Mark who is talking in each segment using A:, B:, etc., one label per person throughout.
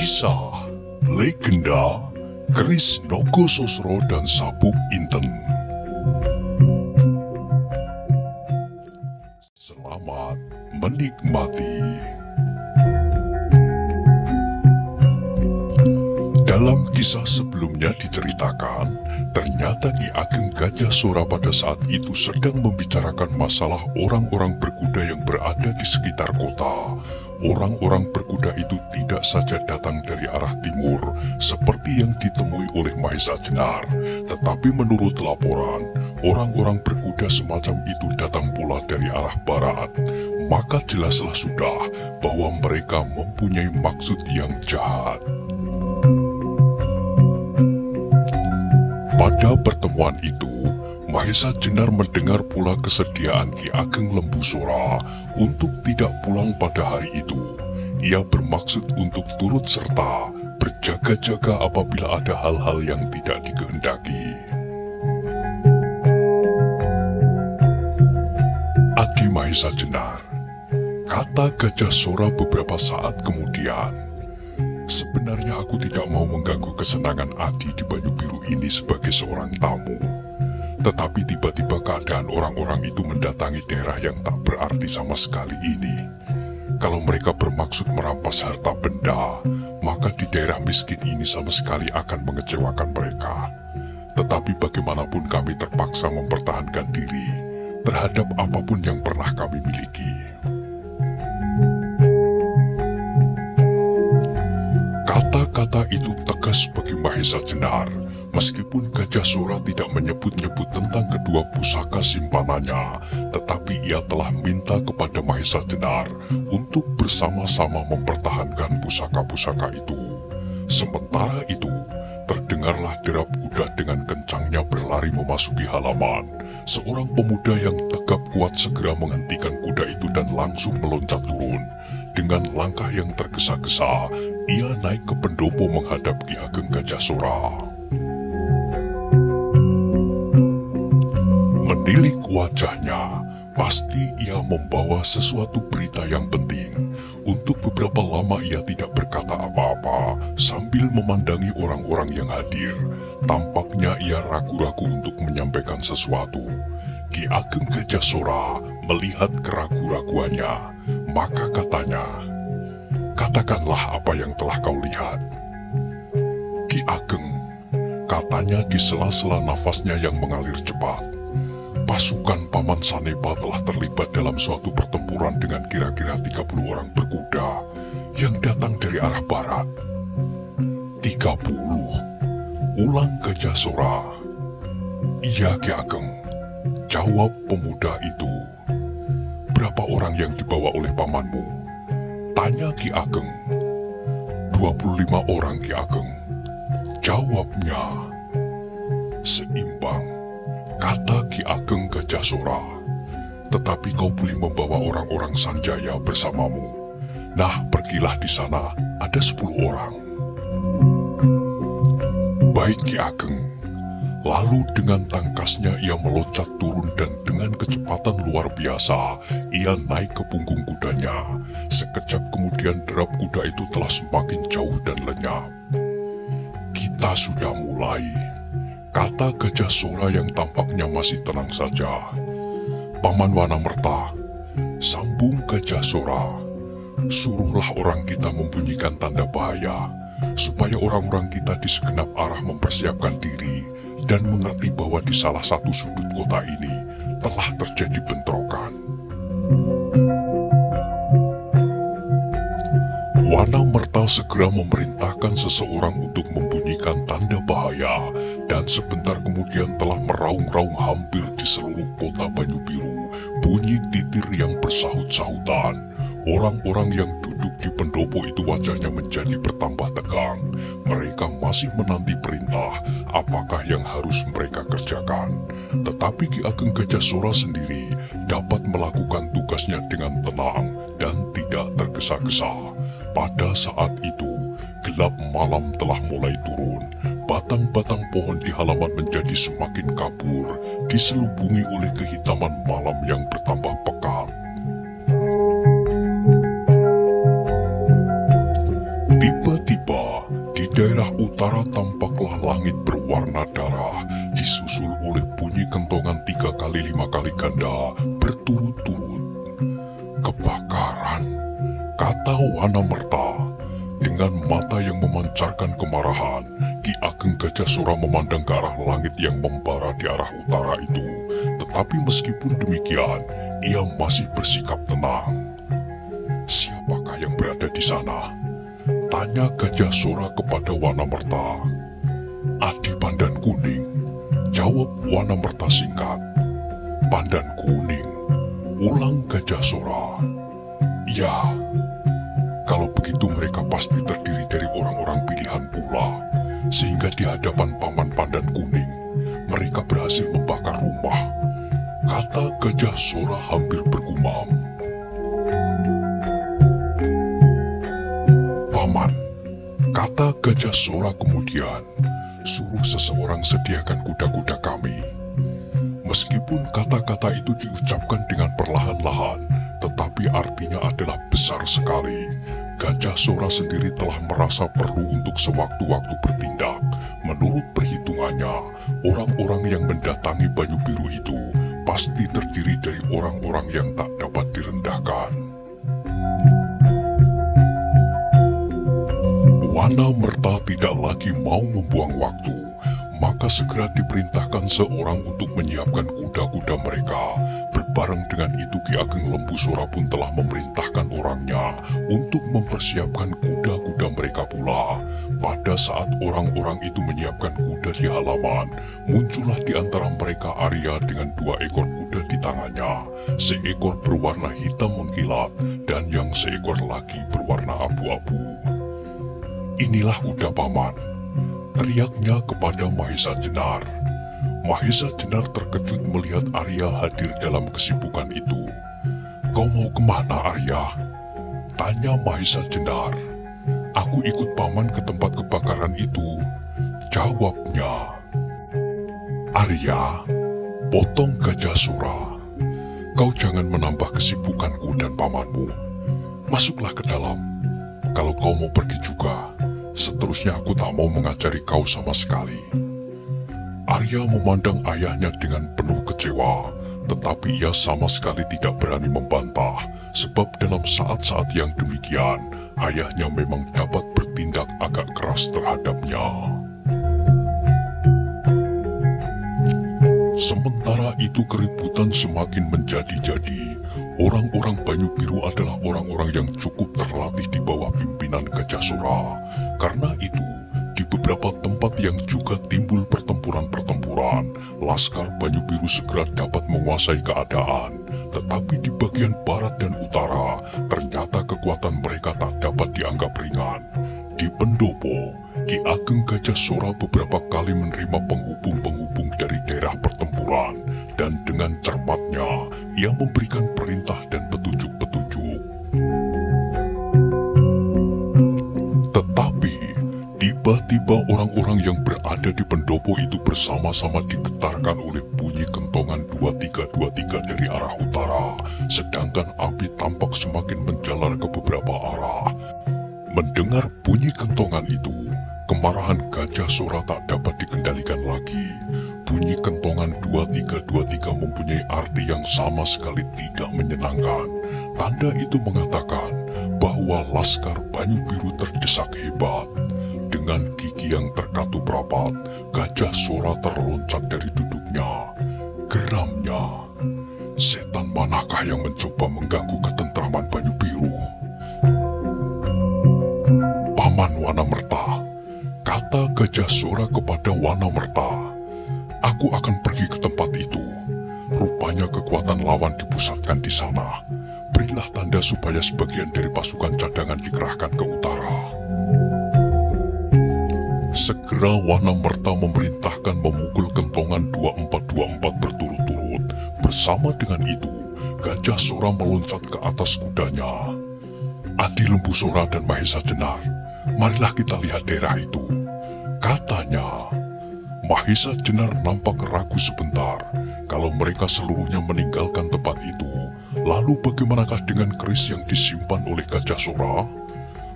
A: Kisah Legenda Keris Nogososro dan Sabuk Inten. Selamat menikmati. Dalam kisah sebelumnya diceritakan, ternyata Ki Ageng Gajah Sora pada saat itu sedang membicarakan masalah orang-orang berkuda yang berada di sekitar kota. Orang-orang berkuda itu tidak saja datang dari arah timur, seperti yang ditemui oleh Mahesa Jenar, tetapi menurut laporan, orang-orang berkuda semacam itu datang pula dari arah barat. Maka jelaslah sudah bahwa mereka mempunyai maksud yang jahat. Pada pertemuan itu, Mahesa Jenar mendengar pula kesediaan Ki Ageng Lembu Sora untuk tidak pulang pada hari itu. Ia bermaksud untuk turut serta berjaga-jaga apabila ada hal-hal yang tidak dikehendaki. Adi Mahesa Jenar, kata Gajah Sora beberapa saat kemudian. Sebenarnya aku tidak mau mengganggu kesenangan Adi di Banyu Biru ini sebagai seorang tamu. Tetapi tiba-tiba keadaan orang-orang itu mendatangi daerah yang tak berarti sama sekali ini. Kalau mereka bermaksud merampas harta benda, maka di daerah miskin ini sama sekali akan mengecewakan mereka. Tetapi bagaimanapun kami terpaksa mempertahankan diri terhadap apapun yang pernah kami miliki. Kata-kata itu tegas bagi Mahesa Jenar. Meskipun Gajah Sora tidak menyebut-nyebut tentang kedua pusaka simpanannya, tetapi ia telah minta kepada Mahesa Jenar untuk bersama-sama mempertahankan pusaka-pusaka itu. Sementara itu, terdengarlah derap kuda dengan kencangnya berlari memasuki halaman. Seorang pemuda yang tegap kuat segera menghentikan kuda itu dan langsung meloncat turun. Dengan langkah yang tergesa-gesa, ia naik ke pendopo menghadap Ki Ageng Gajah Sora. Menilik wajahnya, pasti ia membawa sesuatu berita yang penting. Untuk beberapa lama ia tidak berkata apa-apa sambil memandangi orang-orang yang hadir. Tampaknya ia ragu-ragu untuk menyampaikan sesuatu. Ki Ageng Gajah Sora melihat keragu-raguannya, maka katanya, "Katakanlah apa yang telah kau lihat." Ki Ageng, katanya di sela-sela nafasnya yang mengalir cepat. Pasukan Paman Sanepa telah terlibat dalam suatu pertempuran dengan kira-kira 30 orang berkuda yang datang dari arah barat. 30, ulang Gajah Sora. Iya Ki Ageng, jawab pemuda itu. Berapa orang yang dibawa oleh pamanmu? Tanya Ki Ageng. 25 orang Ki Ageng, jawabnya. Seimbang, kata Ki Ageng Gajah Sora. Tetapi kau boleh membawa orang-orang Sanjaya bersamamu. Nah, pergilah di sana, ada 10 orang. Baik Ki Ageng. Lalu dengan tangkasnya ia meloncat turun dan dengan kecepatan luar biasa, ia naik ke punggung kudanya. Sekejap kemudian derap kuda itu telah semakin jauh dan lenyap. Kita sudah mulai, kata Gajah Sora yang tampaknya masih tenang saja. Paman Wanamerta, sambung Gajah Sora, suruhlah orang kita membunyikan tanda bahaya, supaya orang-orang kita di segenap arah mempersiapkan diri dan mengerti bahwa di salah satu sudut kota ini telah terjadi bentrokan. Wanamerta segera memerintahkan seseorang untuk membunyikan tanda bahaya, dan sebentar kemudian telah meraung-raung hampir di seluruh kota Banyu Biru bunyi titir yang bersahut-sahutan. Orang-orang yang duduk di pendopo itu wajahnya menjadi bertambah tegang. Mereka masih menanti perintah apakah yang harus mereka kerjakan. Tetapi Ki Ageng Gajah Sora sendiri dapat melakukan tugasnya dengan tenang dan tidak tergesa-gesa. Pada saat itu, gelap malam telah mulai turun. Batang-batang pohon di halaman menjadi semakin kabur, diselubungi oleh kehitaman malam yang bertambah pekat. Tiba-tiba utara tampaklah langit berwarna darah, disusul oleh bunyi kentongan 3 kali 5 kali ganda berturut-turut. Kebakaran, kata Wanamerta. Dengan mata yang memancarkan kemarahan, Ki Ageng Gajah Sora memandang ke arah langit yang membara di arah utara itu. Tetapi meskipun demikian, ia masih bersikap tenang. Siapakah yang berada di sana? Tanya Gajah Sora kepada Wanamerta. Adi Pandan Kuning, jawab Wanamerta singkat. Pandan Kuning, ulang Gajah Sora. Ya, kalau begitu mereka pasti terdiri dari orang-orang pilihan pula, sehingga di hadapan Paman Pandan Kuning, mereka berhasil membakar rumah, kata Gajah Sora hampir bergumam. Paman, kata Gajah Sora kemudian, suruh seseorang sediakan kuda-kuda kami. Meskipun kata-kata itu diucapkan dengan perlahan-lahan, tetapi artinya adalah besar sekali. Gajah Sora sendiri telah merasa perlu untuk sewaktu-waktu bertindak. Menurut perhitungannya, orang-orang yang mendatangi Banyu Biru itu pasti terdiri dari orang-orang yang tak dapat direndahkan. Wanamerta tidak lagi mau membuang waktu, maka segera diperintahkan seorang untuk menyiapkan kuda-kuda mereka. Berbareng dengan itu Ki Ageng Lembu Sora pun telah memerintahkan orangnya untuk mempersiapkan kuda-kuda mereka pula. Pada saat orang-orang itu menyiapkan kuda di halaman, muncullah di antara mereka Arya dengan 2 ekor kuda di tangannya. Seekor berwarna hitam mengkilat dan yang seekor lagi berwarna abu-abu. Inilah kuda Paman, teriaknya kepada Mahesa Jenar. Mahesa Jenar terkejut melihat Arya hadir dalam kesibukan itu. Kau mau kemana Arya? Tanya Mahesa Jenar. Aku ikut Paman ke tempat kebakaran itu, jawabnya. Arya, potong Gajah Sora. Kau jangan menambah kesibukanku dan pamanmu. Masuklah ke dalam. Kalau kau mau pergi juga, seterusnya aku tak mau mengajari kau sama sekali. Arya memandang ayahnya dengan penuh kecewa, tetapi ia sama sekali tidak berani membantah, sebab dalam saat-saat yang demikian, ayahnya memang dapat bertindak agak keras terhadapnya. Sementara itu keributan semakin menjadi-jadi. Orang-orang Banyu Biru adalah orang-orang yang cukup terlatih di bawah pimpinan Gajah Sora. Karena itu, di beberapa tempat yang juga timbul pertempuran-pertempuran, Laskar Banyu Biru segera dapat menguasai keadaan. Tetapi di bagian barat dan utara, ternyata kekuatan mereka tak dapat dianggap ringan. Di pendopo, Ki Ageng Gajah Sora beberapa kali menerima penghubung-penghubung dari daerah pertempuran, dan dengan cermatnya, ia memberikan perintah dan petunjuk-petunjuk. Tetapi, tiba-tiba orang-orang yang berada di pendopo itu bersama-sama digetarkan oleh bunyi kentongan 2323 dari arah utara, sedangkan api tampak semakin menjalar ke beberapa arah. Mendengar bunyi kentongan itu, kemarahan Gajah Sora tak dapat dikendalikan lagi. Bunyi kentongan 2323 mempunyai arti yang sama sekali tidak menyenangkan. Tanda itu mengatakan bahwa Laskar Banyu Biru terdesak hebat. Dengan gigi yang terkatup rapat, Gajah Sora terloncat dari duduknya. Geramnya, setan manakah yang mencoba mengganggu ketentraman Banyu Biru? Paman Wanamerta, kata Gajah Sora kepada Wanamerta, aku akan pergi ke tempat itu. Rupanya kekuatan lawan dipusatkan di sana. Berilah tanda supaya sebagian dari pasukan cadangan dikerahkan ke utara. Segera Wanamerta memerintahkan memukul kentongan 2424 berturut-turut. Bersama dengan itu, Gajah Sora meloncat ke atas kudanya. Adi Lembu Sora dan Mahesa Jenar, marilah kita lihat daerah itu, katanya. Mahesa Jenar nampak ragu sebentar. Kalau mereka seluruhnya meninggalkan tempat itu, lalu bagaimanakah dengan keris yang disimpan oleh Gajah Sora?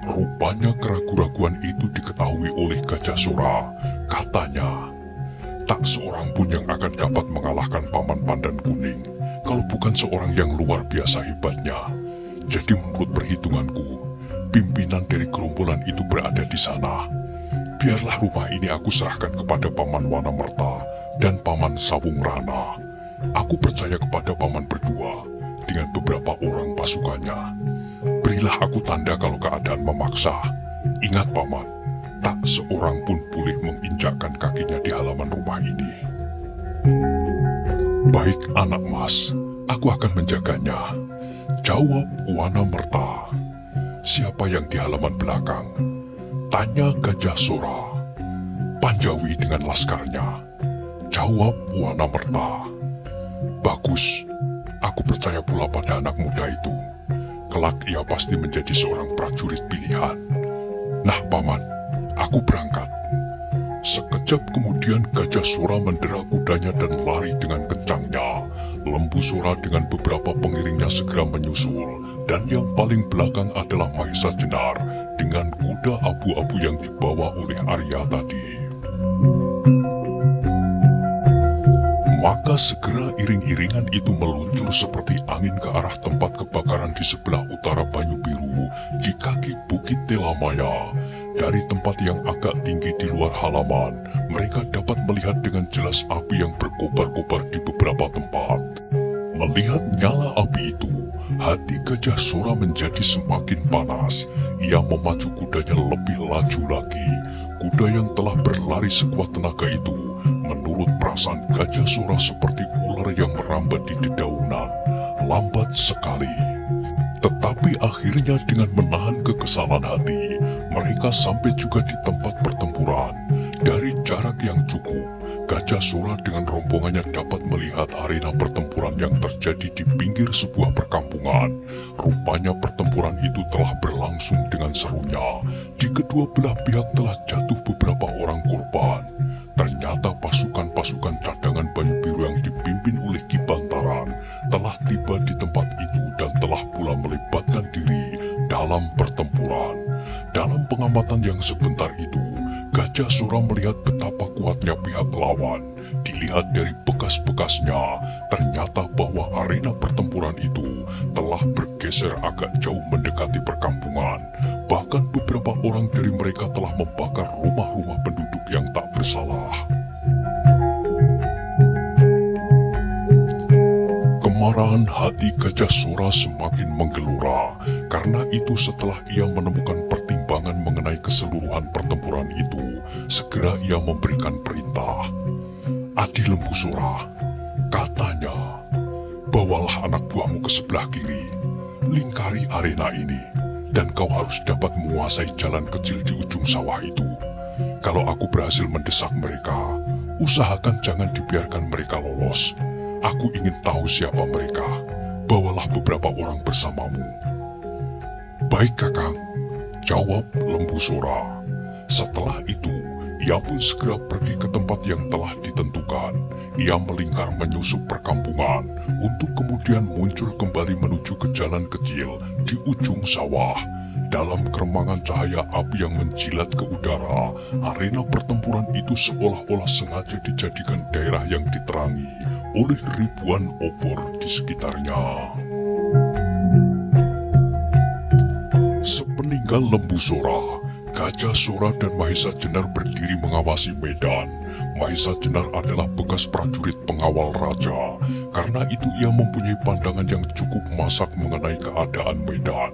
A: Rupanya keraguan-raguan itu diketahui oleh Gajah Sora. Katanya, tak seorang pun yang akan dapat mengalahkan Paman Pandan Kuning kalau bukan seorang yang luar biasa hebatnya. Jadi menurut perhitunganku, pimpinan dari gerombolan itu berada di sana. Biarlah rumah ini aku serahkan kepada Paman Wanamerta dan Paman Sawung Rana. Aku percaya kepada Paman berdua dengan beberapa orang pasukannya. Berilah aku tanda kalau keadaan memaksa. Ingat Paman, tak seorang pun boleh menginjakkan kakinya di halaman rumah ini. Baik anak mas, aku akan menjaganya, jawab Wanamerta. Siapa yang di halaman belakang? Tanya Gajah Sora. Panjawi dengan laskarnya, jawab Wanamerta. Bagus, aku percaya pula pada anak muda itu. Kelak ia pasti menjadi seorang prajurit pilihan. Nah Paman, aku berangkat. Sekejap kemudian Gajah Sora mendera kudanya dan lari dengan kencangnya. Lembu Sora dengan beberapa pengiringnya segera menyusul. Dan yang paling belakang adalah Mahesa Jenar dengan kuda abu-abu yang dibawa oleh Arya tadi. Maka segera iring-iringan itu meluncur seperti angin ke arah tempat kebakaran di sebelah utara Banyu Biru di kaki Bukit Telamaya. Dari tempat yang agak tinggi di luar halaman, mereka dapat melihat dengan jelas api yang berkobar-kobar di beberapa tempat. Melihat nyala api itu, hati Gajah Sora menjadi semakin panas. Ia memacu kudanya lebih laju lagi. Kuda yang telah berlari sekuat tenaga itu, menurut perasaan Gajah Sora seperti ular yang merambat di dedaunan. Lambat sekali. Tetapi akhirnya dengan menahan kekesalan hati, mereka sampai juga di tempat pertempuran. Dari jarak yang cukup, Gajah Sora dengan rombongannya dapat melihat arena pertempuran yang terjadi di pinggir sebuah perkampungan. Rupanya pertempuran itu telah berlangsung dengan serunya. Di kedua belah pihak telah jatuh beberapa orang korban. Ternyata pasukan-pasukan cadangan Banyu Biru yang dipimpin oleh Ki Bantaran telah tiba di tempat itu dan telah pula melibatkan diri dalam pertempuran. Dalam pengamatan yang sebentar itu, Gajah Sora melihat betapa kuatnya pihak lawan. Dilihat dari bekas-bekasnya, ternyata bahwa arena pertempuran itu telah bergeser agak jauh mendekati perkampungan. Bahkan beberapa orang dari mereka telah membakar rumah-rumah penduduk yang tak bersalah. Kemarahan hati Gajah Sora semakin menggelora. Karena itu setelah ia menemukan pertimbangan mengenai keseluruhan pertempuran itu, segera ia memberikan perintah. Adi Lembu Sora, katanya, bawalah anak buahmu ke sebelah kiri, lingkari arena ini, dan kau harus dapat menguasai jalan kecil di ujung sawah itu. Kalau aku berhasil mendesak mereka, usahakan jangan dibiarkan mereka lolos. Aku ingin tahu siapa mereka. Bawalah beberapa orang bersamamu. Baik Kakang, jawab Lembu Sora. Setelah itu, ia pun segera pergi ke tempat yang telah ditentukan. Ia melingkar menyusup perkampungan, untuk kemudian muncul kembali menuju ke jalan kecil di ujung sawah. Dalam keremangan cahaya api yang menjilat ke udara, arena pertempuran itu seolah-olah sengaja dijadikan daerah yang diterangi oleh ribuan obor di sekitarnya. Sepeninggal Lembu Sora, Gajah Sora dan Mahesa Jenar berdiri mengawasi medan. Mahesa Jenar adalah bekas prajurit pengawal raja. Karena itu ia mempunyai pandangan yang cukup masak mengenai keadaan medan.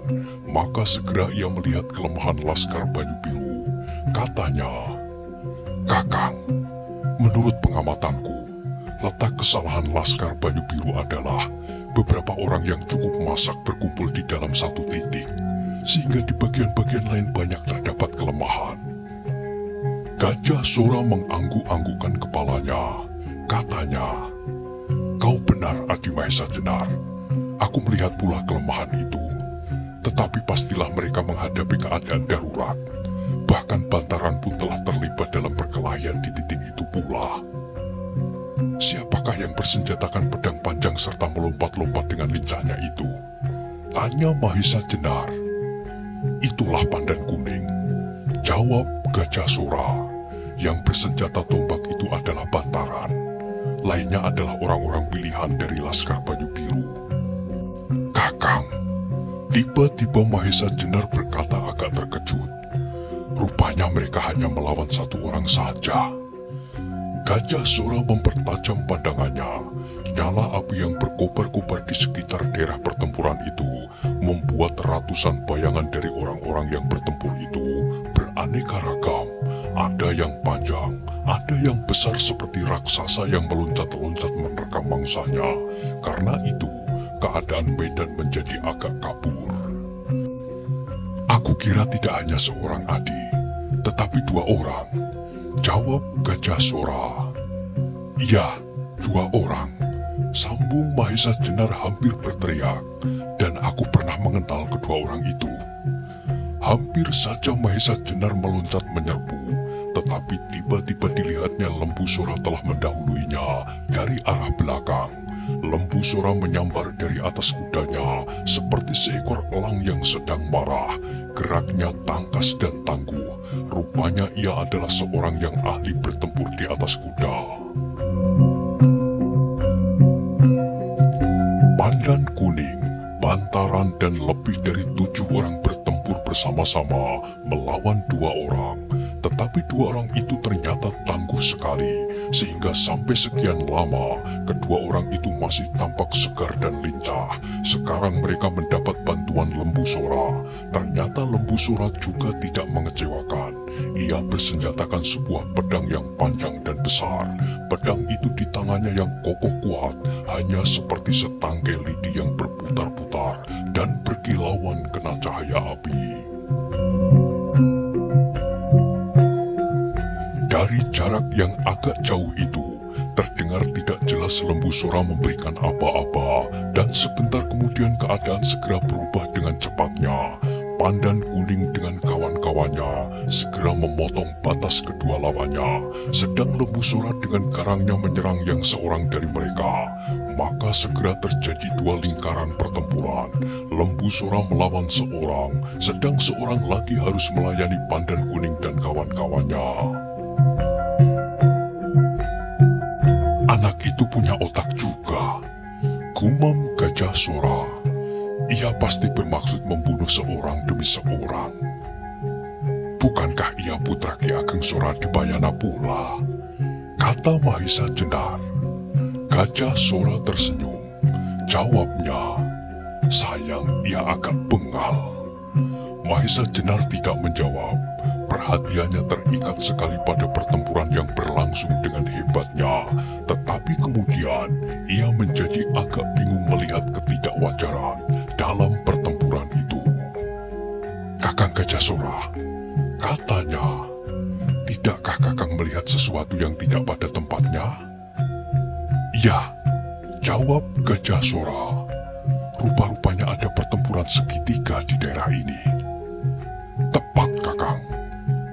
A: Maka segera ia melihat kelemahan laskar Banyu Biru. Katanya, Kakang, menurut pengamatanku, letak kesalahan laskar Banyu Biru adalah beberapa orang yang cukup masak berkumpul di dalam satu titik, sehingga di bagian-bagian lain banyak terdapat kelemahan. Gajah Sora mengangguk-anggukkan kepalanya. Katanya, kau benar Adi Mahesa Jenar. Aku melihat pula kelemahan itu. Tetapi pastilah mereka menghadapi keadaan darurat. Bahkan Bantaran pun telah terlibat dalam perkelahian di titik itu pula. Siapakah yang bersenjatakan pedang panjang serta melompat-lompat dengan lincahnya itu? Tanya Mahesa Jenar. Itulah Pandan Kuning, jawab Gajah Sora. Yang bersenjata tombak itu adalah Bantaran. Lainnya adalah orang-orang pilihan dari Laskar Banyu Biru. Kakang, tiba-tiba Mahesa Jenar berkata agak terkejut. Rupanya mereka hanya melawan satu orang saja. Gajah Sora mempertajam pandangannya. Nyala api yang berkobar-kobar di sekitar daerah pertempuran itu membuat ratusan bayangan dari orang-orang yang bertempur itu beraneka ragam. Ada yang panjang, ada yang besar seperti raksasa yang meloncat-loncat menerkam mangsanya. Karena itu, keadaan medan menjadi agak kabur. Aku kira tidak hanya seorang Adi, tetapi 2 orang. Jawab Gajah Sora. Ya, 2 orang. Sambung Mahesa Jenar hampir berteriak, dan aku pernah mengenal kedua orang itu. Hampir saja Mahesa Jenar meloncat menyerbu, tetapi tiba-tiba dilihatnya Lembu Sora telah mendahuluinya dari arah belakang. Lembu Sora menyambar dari atas kudanya seperti seekor elang yang sedang marah. Geraknya tangkas dan tangguh. Rupanya ia adalah seorang yang ahli bertempur di atas kuda. Pandan Kuning, Bantaran dan lebih dari 7 orang bertempur bersama-sama melawan 2 orang. Tetapi 2 orang itu ternyata tangguh sekali, sehingga sampai sekian lama, kedua orang itu masih tampak segar dan lincah. Sekarang mereka mendapat bantuan Lembu Sora. Ternyata Lembu Sora juga tidak mengecewakan. Ia bersenjatakan sebuah pedang yang panjang dan besar. Pedang itu di tangannya yang kokoh kuat, hanya seperti setangkai lidi yang berputar-putar dan berkilauan kena cahaya api. Dari jarak yang agak jauh itu, terdengar tidak jelas Lembu Sora memberikan apa-apa, dan sebentar kemudian keadaan segera berubah dengan cepatnya. Pandan Kuning dengan kawan-kawannya segera memotong batas kedua lawannya, sedang Lembu Sora dengan garangnya menyerang yang seorang dari mereka. Maka segera terjadi 2 lingkaran pertempuran. Lembu Sora melawan seorang, sedang seorang lagi harus melayani Pandan Kuning dan kawan-kawannya. Anak itu punya otak juga, gumam Gajah Sora. Ia pasti bermaksud membunuh seorang demi seorang. Bukankah ia putra Ki Ageng Sora Dibayana pula? Kata Mahesa Jenar. Gajah Sora tersenyum. Jawabnya, sayang ia agak bengal. Mahesa Jenar tidak menjawab. Perhatiannya terikat sekali pada pertempuran yang berlangsung dengan hebatnya. Tetapi kemudian, ia menjadi agak bingung melihat ketidakwajaran dalam pertempuran itu. Kakang Gajah Sora, katanya, tidakkah Kakang melihat sesuatu yang tidak pada tempatnya? Ya, jawab Gajah Sora. Rupa-rupanya ada pertempuran segitiga di daerah ini. Tepat, Kakang,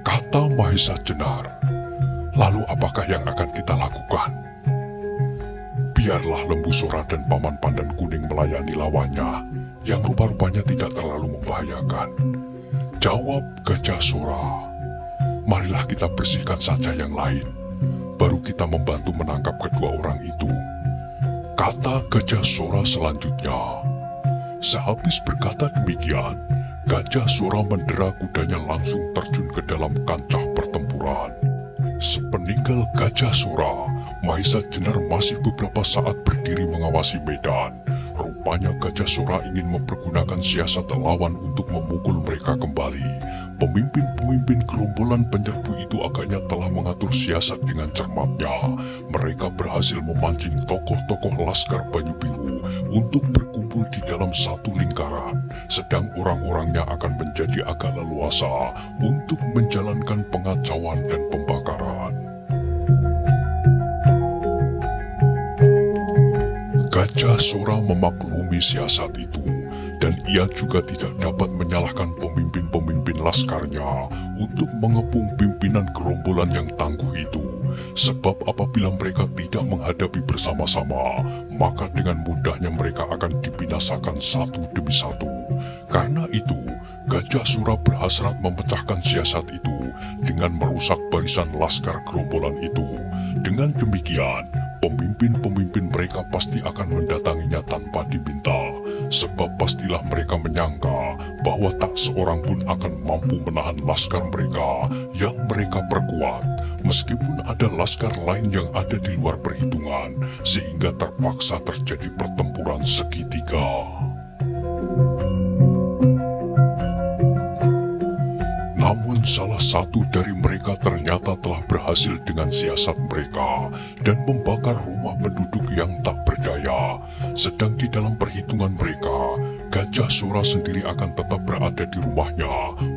A: kata Mahesa Jenar. Lalu apakah yang akan kita lakukan? Biarlah Lembu Sora dan Paman Pandan Kuning melayani lawannya, yang rupa-rupanya tidak terlalu membahayakan. Jawab Gajah Sora. Marilah kita bersihkan saja yang lain, baru kita membantu menangkap kedua orang itu. Kata Gajah Sora selanjutnya. Sehabis berkata demikian, Gajah Sora mendera kudanya langsung terjun ke dalam kancah pertempuran. Sepeninggal Gajah Sora, Mahesa Jenar masih beberapa saat berdiri mengawasi medan. Rupanya Gajah Sora ingin mempergunakan siasat lawan untuk memukul mereka kembali. Pemimpin-pemimpin gerombolan penyerbu itu agaknya telah mengatur siasat dengan cermatnya. Mereka berhasil memancing tokoh-tokoh Laskar Banyu Biru untuk berkumpul di dalam satu lingkaran, sedang orang-orangnya akan menjadi agak leluasa untuk menjalankan pengacauan dan pembakaran. Gajah Sora memaklumi siasat itu, dan ia juga tidak dapat menyalahkan pemimpin-pemimpin laskarnya untuk mengepung pimpinan gerombolan yang tangguh itu. Sebab apabila mereka tidak menghadapi bersama-sama, maka dengan mudahnya mereka akan dibinasakan satu demi satu. Karena itu, Gajah Sura berhasrat memecahkan siasat itu dengan merusak barisan laskar gerombolan itu. Dengan demikian, pemimpin-pemimpin mereka pasti akan mendatanginya tanpa diminta, sebab pastilah mereka menyangka bahwa tak seorang pun akan mampu menahan laskar mereka yang mereka perkuat, meskipun ada laskar lain yang ada di luar perhitungan, sehingga terpaksa terjadi pertempuran segitiga. Namun salah satu dari mereka ternyata telah berhasil dengan siasat mereka dan membakar rumah penduduk yang tak berdaya. Sedang di dalam perhitungan mereka, Gajah Sura sendiri akan tetap berada di rumahnya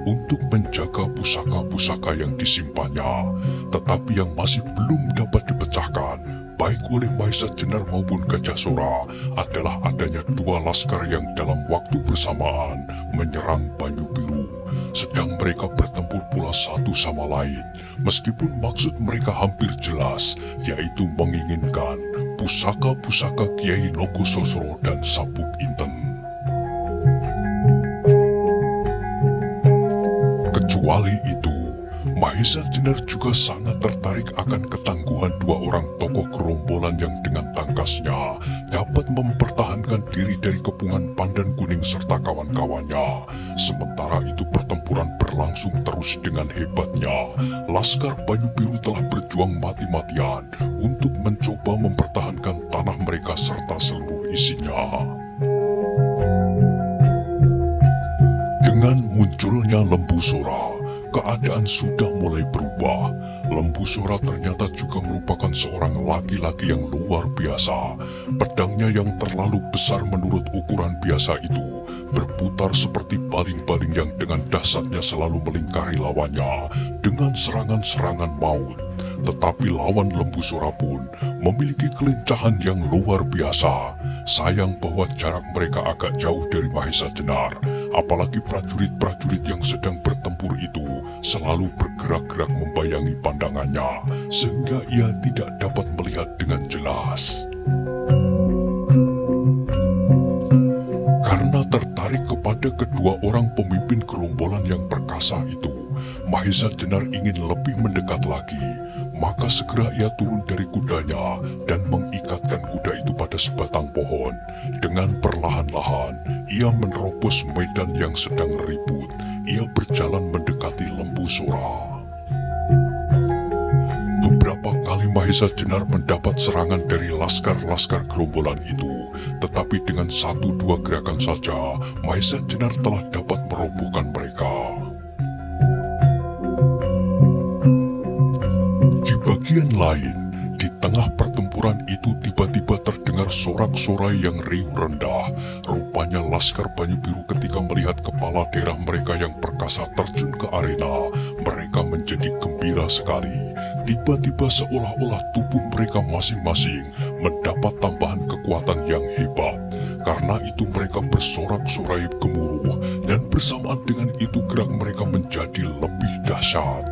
A: untuk menjaga pusaka-pusaka yang disimpannya. Tetapi yang masih belum dapat dipecahkan, baik oleh Mahesa Jenar maupun Gajah Sura, adalah adanya dua laskar yang dalam waktu bersamaan menyerang Banyu Biru. Sedang mereka bertempur pula satu sama lain, meskipun maksud mereka hampir jelas, yaitu menginginkan pusaka-pusaka Kiai Nogososro dan Sabuk Inten. Kecuali itu, Mahesa Jenar juga sangat tertarik akan ketangguhan dua orang tokoh gerombolan yang dengan tangkasnya dapat mempertahankan diri dari kepungan Pandan Kuning serta kawan-kawannya. Sementara itu pertempuran berlangsung terus dengan hebatnya. Laskar Banyu Biru telah berjuang mati-matian untuk mencoba mempertahankan tanah mereka serta seluruh isinya. Dengan munculnya Lembu Sora, keadaan sudah mulai berubah. Lembu Sora ternyata juga merupakan seorang laki-laki yang luar biasa. Pedangnya yang terlalu besar menurut ukuran biasa itu berputar seperti baling-baling yang dengan dahsyatnya selalu melingkari lawannya dengan serangan-serangan maut. Tetapi lawan Lembu Sora pun memiliki kelincahan yang luar biasa. Sayang bahwa jarak mereka agak jauh dari Mahesa Jenar. Apalagi prajurit-prajurit yang sedang bertempur itu selalu bergerak-gerak membayangi pandangannya, sehingga ia tidak dapat melihat dengan jelas. Karena tertarik kepada kedua orang pemimpin gerombolan yang perkasa itu, Mahesa Jenar ingin lebih mendekat lagi. Maka segera ia turun dari kudanya dan mengikatkan kuda itu pada sebatang pohon. Dengan perlahan-lahan, ia menerobos medan yang sedang ribut. Ia berjalan mendekati Lembu Sora. Beberapa kali Mahesa Jenar mendapat serangan dari laskar-laskar gerombolan itu. Tetapi dengan satu dua gerakan saja, Mahesa Jenar telah dapat merobohkan mereka. Bagian lain, di tengah pertempuran itu tiba-tiba terdengar sorak-sorai yang riuh rendah. Rupanya laskar Banyu Biru ketika melihat kepala daerah mereka yang perkasa terjun ke arena, mereka menjadi gembira sekali. Tiba-tiba seolah-olah tubuh mereka masing-masing mendapat tambahan kekuatan yang hebat. Karena itu mereka bersorak-sorai gemuruh, dan bersamaan dengan itu gerak mereka menjadi lebih dahsyat.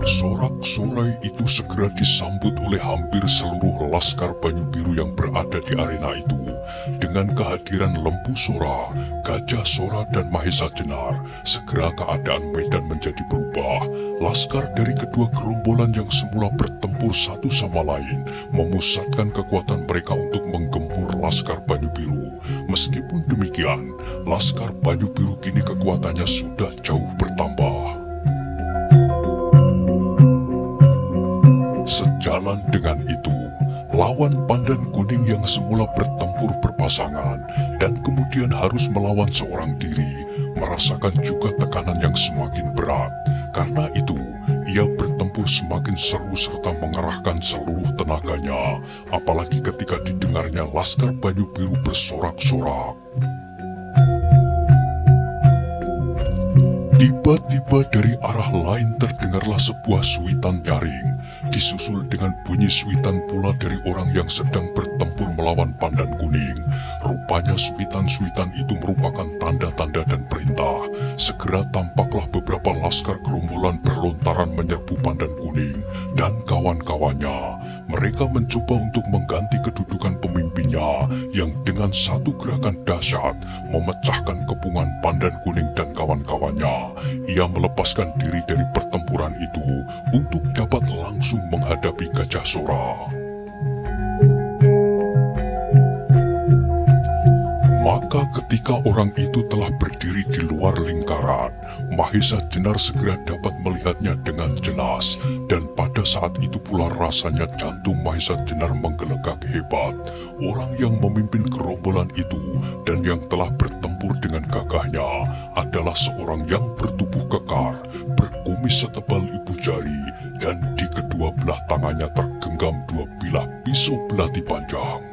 A: Sorak-sorai itu segera disambut oleh hampir seluruh laskar Banyu Biru yang berada di arena itu. Dengan kehadiran Lembu Sora, Gajah Sora, dan Mahesa Jenar, segera keadaan medan menjadi berubah. Laskar dari kedua gerombolan yang semula bertempur satu sama lain memusatkan kekuatan mereka untuk menggempur laskar Banyu Biru. Meskipun demikian, laskar Banyu Biru kini kekuatannya sudah jauh bertambah. Sejalan dengan itu, lawan Pandan Kuning yang semula bertempur berpasangan dan kemudian harus melawan seorang diri, merasakan juga tekanan yang semakin berat. Karena itu, ia bertempur semakin seru serta mengerahkan seluruh tenaganya, apalagi ketika didengarnya laskar Banyu Biru bersorak-sorak. Tiba-tiba dari arah lain terdengarlah sebuah suitan nyaring, disusul dengan bunyi suitan pula dari orang yang sedang bertempur melawan Pandan Kuning. Rupanya suitan-suitan itu merupakan tanda-tanda dan perintah. Segera tampaklah beberapa laskar gerombolan berlontaran menyerbu Pandan Kuning dan kawan-kawannya. Mereka mencoba untuk mengganti kedudukan pemimpinnya yang dengan satu gerakan dahsyat memecahkan kepungan Pandan Kuning dan kawan-kawannya. Ia melepaskan diri dari pertempuran itu untuk dapat langsung menghadapi Gajah Sora. Maka ketika orang itu telah berdiri di luar lingkaran, Mahesa Jenar segera dapat melihatnya dengan jelas, dan pada saat itu pula rasanya jantung Mahesa Jenar menggelegak hebat. Orang yang memimpin gerombolan itu dan yang telah bertempur dengan gagahnya adalah seorang yang bertubuh kekar, berkumis setebal ibu jari, dan di kedua belah tangannya tergenggam dua bilah pisau belati panjang.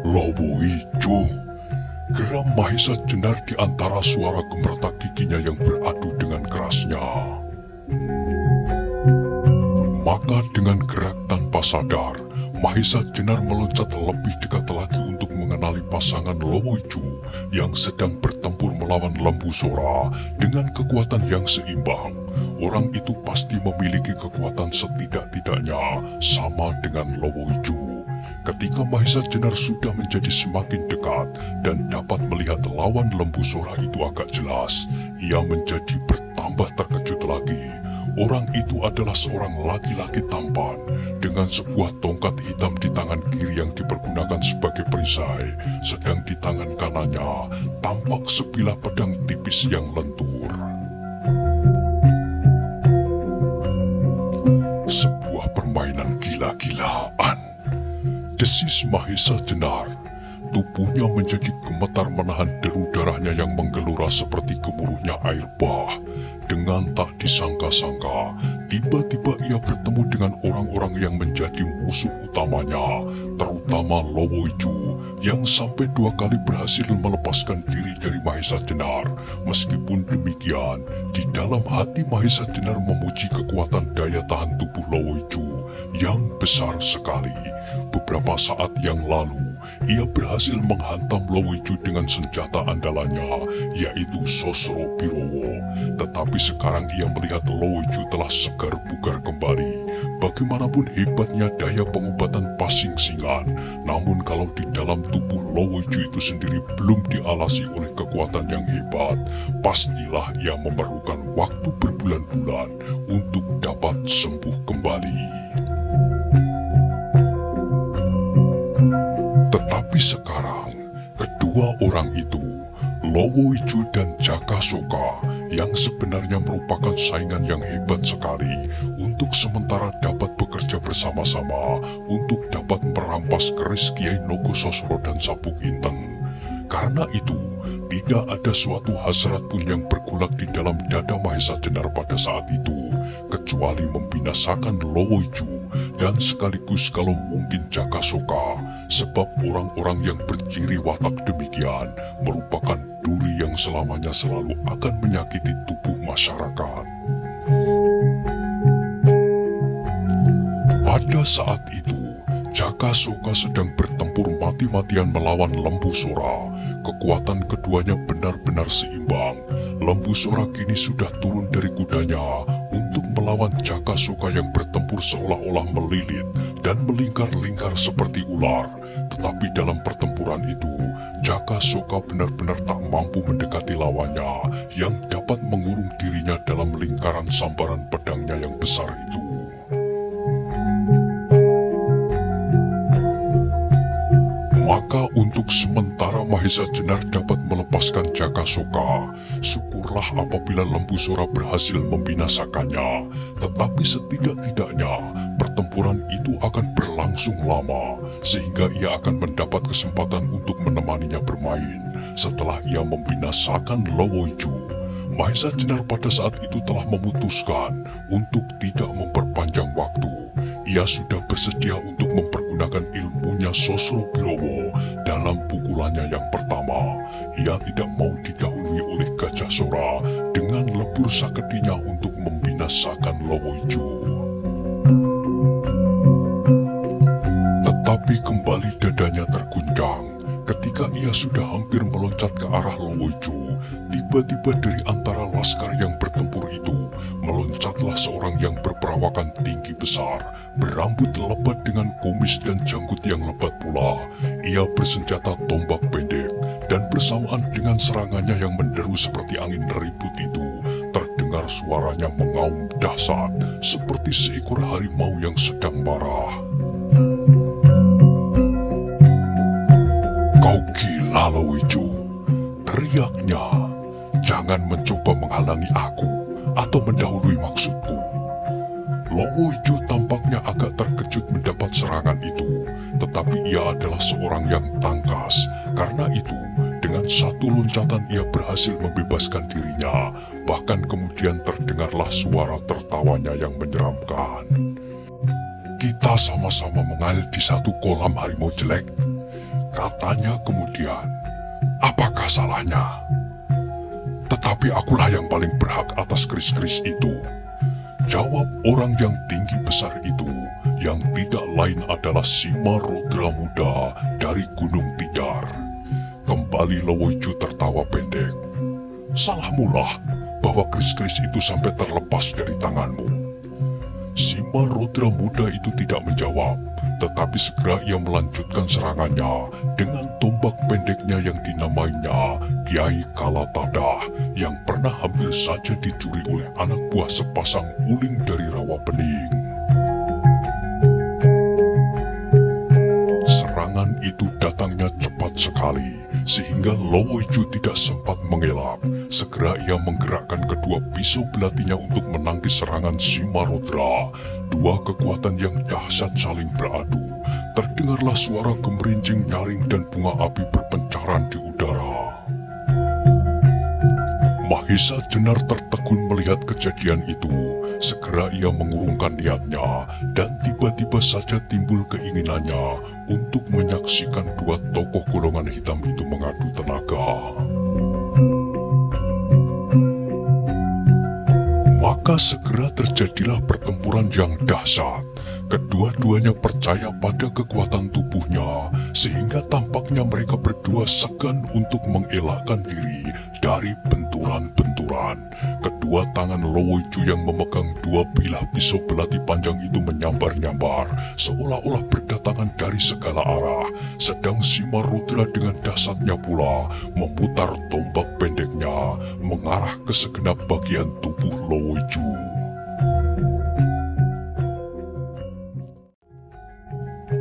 A: Lobo Ijo! Geram Mahesa Jenar di antara suara gemertak giginya yang beradu dengan kerasnya. Maka dengan gerak tanpa sadar, Mahesa Jenar meloncat lebih dekat lagi untuk mengenali pasangan Lowoiju yang sedang bertempur melawan Lembu Sora dengan kekuatan yang seimbang. Orang itu pasti memiliki kekuatan setidak-tidaknya sama dengan Lowoiju. Ketika Mahesa Jenar sudah menjadi semakin dekat dan dapat melihat lawan Lembu Sora itu agak jelas, ia menjadi bertambah terkejut lagi. Orang itu adalah seorang laki-laki tampan dengan sebuah tongkat hitam di tangan kiri yang dipergunakan sebagai perisai, sedang di tangan kanannya tampak sebilah pedang tipis yang lentur. Sebuah permainan gila-gilaan, desis Mahesa Jenar. Tubuhnya menjadi gemetar menahan deru darahnya yang menggelora seperti gemuruhnya air bah. Dengan tak disangka-sangka, tiba-tiba ia bertemu dengan orang-orang yang menjadi musuh utamanya, terutama Lowoiju, yang sampai 2 kali berhasil melepaskan diri dari Mahesa Jenar. Meskipun demikian, di dalam hati Mahesa Jenar memuji kekuatan daya tahan tubuh Lowoiju yang besar sekali. Beberapa saat yang lalu, ia berhasil menghantam Lowoiju dengan senjata andalannya, yaitu Sosro Birowo. Tetapi sekarang ia melihat Lowoiju telah segar bugar kembali. Bagaimanapun hebatnya daya pengobatan pasing singan, namun kalau di dalam tubuh Lowoiju itu sendiri belum dialasi oleh kekuatan yang hebat, pastilah ia memerlukan waktu berbulan-bulan untuk dapat sembuh kembali. Tetapi sekarang, kedua orang itu, Lowoiju dan Jakasoka, yang sebenarnya merupakan saingan yang hebat sekali, untuk sementara dapat bekerja bersama-sama untuk dapat merampas keris Kiai Nogososro dan Sabuk Inten. Karena itu, tidak ada suatu hasrat pun yang bergolak di dalam dada Mahesa Jenar pada saat itu, kecuali membinasakan Lowoiju dan sekaligus kalau mungkin Jakasoka, sebab orang-orang yang berciri watak demikian merupakan duri yang selamanya selalu akan menyakiti tubuh masyarakat. Pada saat itu, Jakasoka sedang bertempur mati-matian melawan Lembu Sora. Kekuatan keduanya benar-benar seimbang. Lembu Sora kini sudah turun dari kudanya untuk melawan Jakasoka yang bertempur seolah-olah melilit dan melingkar-lingkar seperti ular. Tetapi dalam pertempuran itu, Jakasoka benar-benar tak mampu mendekati lawannya yang dapat mengurung dirinya dalam lingkaran sambaran pedangnya yang besar itu. Maka untuk sementara Mahesa Jenar dapat melepaskan Jakasoka. Syukurlah apabila Lembu Sora berhasil membinasakannya. Tetapi setidak-tidaknya pertempuran itu akan berlangsung lama, sehingga ia akan mendapat kesempatan untuk menemaninya bermain. Setelah ia membinasakan Lowoiju, Mahesa Jenar pada saat itu telah memutuskan untuk tidak memperpanjang waktu. Ia sudah bersedia untuk mempergunakan ilmunya Sosro Birowo dalam pukulannya yang pertama. Ia tidak mau didahului oleh Gajah Sora dengan lebur saketinya untuk membinasakan Lowoiju. Tetapi kembali dadanya terguncang Ketika ia sudah hampir meloncat ke arah Lowoijo, tiba-tiba dari antara laskar yang bertempur itu, meloncatlah seorang yang berperawakan tinggi besar, berambut lebat dengan kumis dan janggut yang lebat pula. Ia bersenjata tombak pendek, dan bersamaan dengan serangannya yang menderu seperti angin ribut itu, terdengar suaranya mengaum dahsyat, seperti seekor harimau yang sedang marah. "Kau gila, Lowoijo," teriaknya. "Jangan mencoba menghalangi aku atau mendahului maksudku." Lowoijo tampaknya agak terkejut mendapat serangan itu, tetapi ia adalah seorang yang tangkas. Karena itu, dengan satu loncatan ia berhasil membebaskan dirinya. Bahkan kemudian terdengarlah suara tertawanya yang menyeramkan. "Kita sama-sama mengalir di satu kolam harimau jelek," katanya kemudian. "Apakah salahnya? Tetapi akulah yang paling berhak atas keris-keris itu," jawab orang yang tinggi besar itu, yang tidak lain adalah Simarudra muda dari Gunung Tidar. Kembali Lowoijo tertawa pendek. "Salahmulah bahwa keris-keris itu sampai terlepas dari tanganmu." Simarudra muda itu tidak menjawab, tetapi segera ia melanjutkan serangannya dengan tombak pendeknya yang dinamainya Kiai Kalatadah, yang pernah hampir saja dicuri oleh anak buah sepasang uling dari Rawa Bening. Serangan itu datangnya cepat sekali, sehingga Lowoijo tidak sempat mengelak. Segera ia menggerakkan kedua pisau belatinya untuk menangkis serangan Simarudra. Dua kekuatan yang dahsyat saling beradu. Terdengarlah suara gemerincing nyaring dan bunga api berpencaran di udara. Mahesa Jenar tertegun melihat kejadian itu. Segera ia mengurungkan niatnya, dan tiba-tiba saja timbul keinginannya untuk menyaksikan dua tokoh golongan hitam itu mengadu tenaga. Maka segera terjadilah pertempuran yang dahsyat. Kedua-duanya percaya pada kekuatan tubuhnya, sehingga tampaknya mereka berdua segan untuk mengelakkan diri dari benturan-benturan. Kedua tangan Lowoijo yang memegang dua bilah pisau belati panjang itu menyambar-nyambar, seolah-olah berdatangan dari segala arah. Sedang Simarudra dengan dahsyatnya pula memutar tombak pendeknya, mengarah ke segenap bagian tubuh Lowoijo.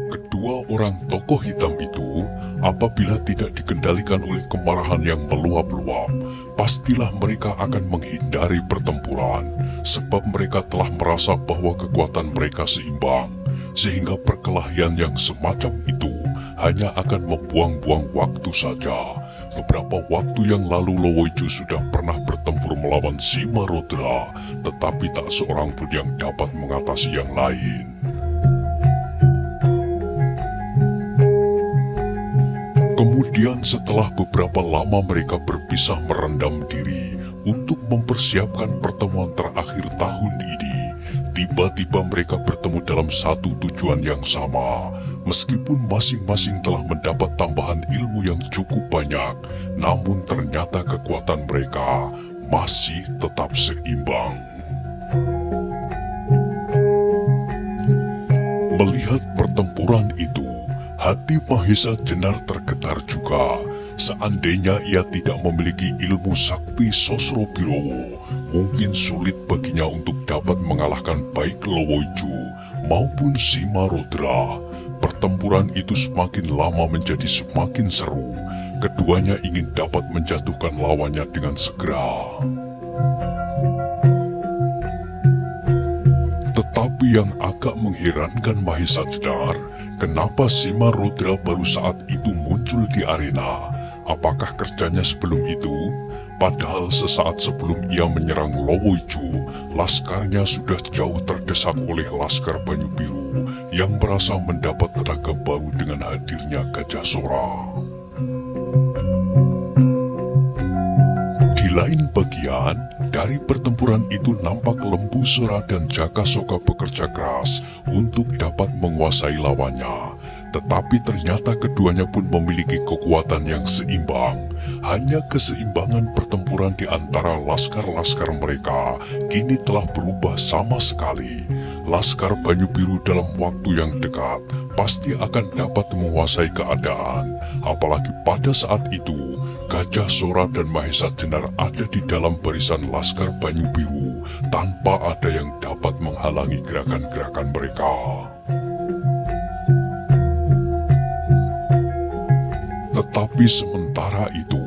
A: Kedua orang tokoh hitam itu, apabila tidak dikendalikan oleh kemarahan yang meluap-luap, pastilah mereka akan menghindari pertempuran, sebab mereka telah merasa bahwa kekuatan mereka seimbang, sehingga perkelahian yang semacam itu hanya akan membuang-buang waktu saja. Beberapa waktu yang lalu Lowoijo sudah pernah bertempur melawan Simarudra, tetapi tak seorang pun yang dapat mengatasi yang lain. Kemudian setelah beberapa lama mereka berpisah merendam diri untuk mempersiapkan pertemuan terakhir tahun ini, tiba-tiba mereka bertemu dalam satu tujuan yang sama. Meskipun masing-masing telah mendapat tambahan ilmu yang cukup banyak, namun ternyata kekuatan mereka masih tetap seimbang. Melihat pertempuran itu, hati Mahesa Jenar tergetar juga. Seandainya ia tidak memiliki ilmu sakti Sosrobirowo, mungkin sulit baginya untuk dapat mengalahkan baik Lowoijo maupun Simarudra. Pertempuran itu semakin lama menjadi semakin seru. Keduanya ingin dapat menjatuhkan lawannya dengan segera. Tetapi yang agak mengherankan Mahesa Jenar, kenapa Simarudra baru saat itu muncul di arena? Apakah kerjanya sebelum itu? Padahal sesaat sebelum ia menyerang Lowoijo, laskarnya sudah jauh terdesak oleh laskar Banyu Biru yang merasa mendapat tenaga baru dengan hadirnya Gajah Sora. Di lain bagian, dari pertempuran itu nampak Lembu Sora dan Jaka Soka bekerja keras untuk dapat menguasai lawannya. Tetapi ternyata keduanya pun memiliki kekuatan yang seimbang. Hanya keseimbangan pertempuran di antara laskar-laskar mereka kini telah berubah sama sekali. Laskar Banyu Biru dalam waktu yang dekat pasti akan dapat menguasai keadaan. Apalagi pada saat itu, Gajah Sora dan Mahesa Jenar ada di dalam barisan Laskar Banyu Biru tanpa ada yang dapat menghalangi gerakan-gerakan mereka. Tetapi sementara itu,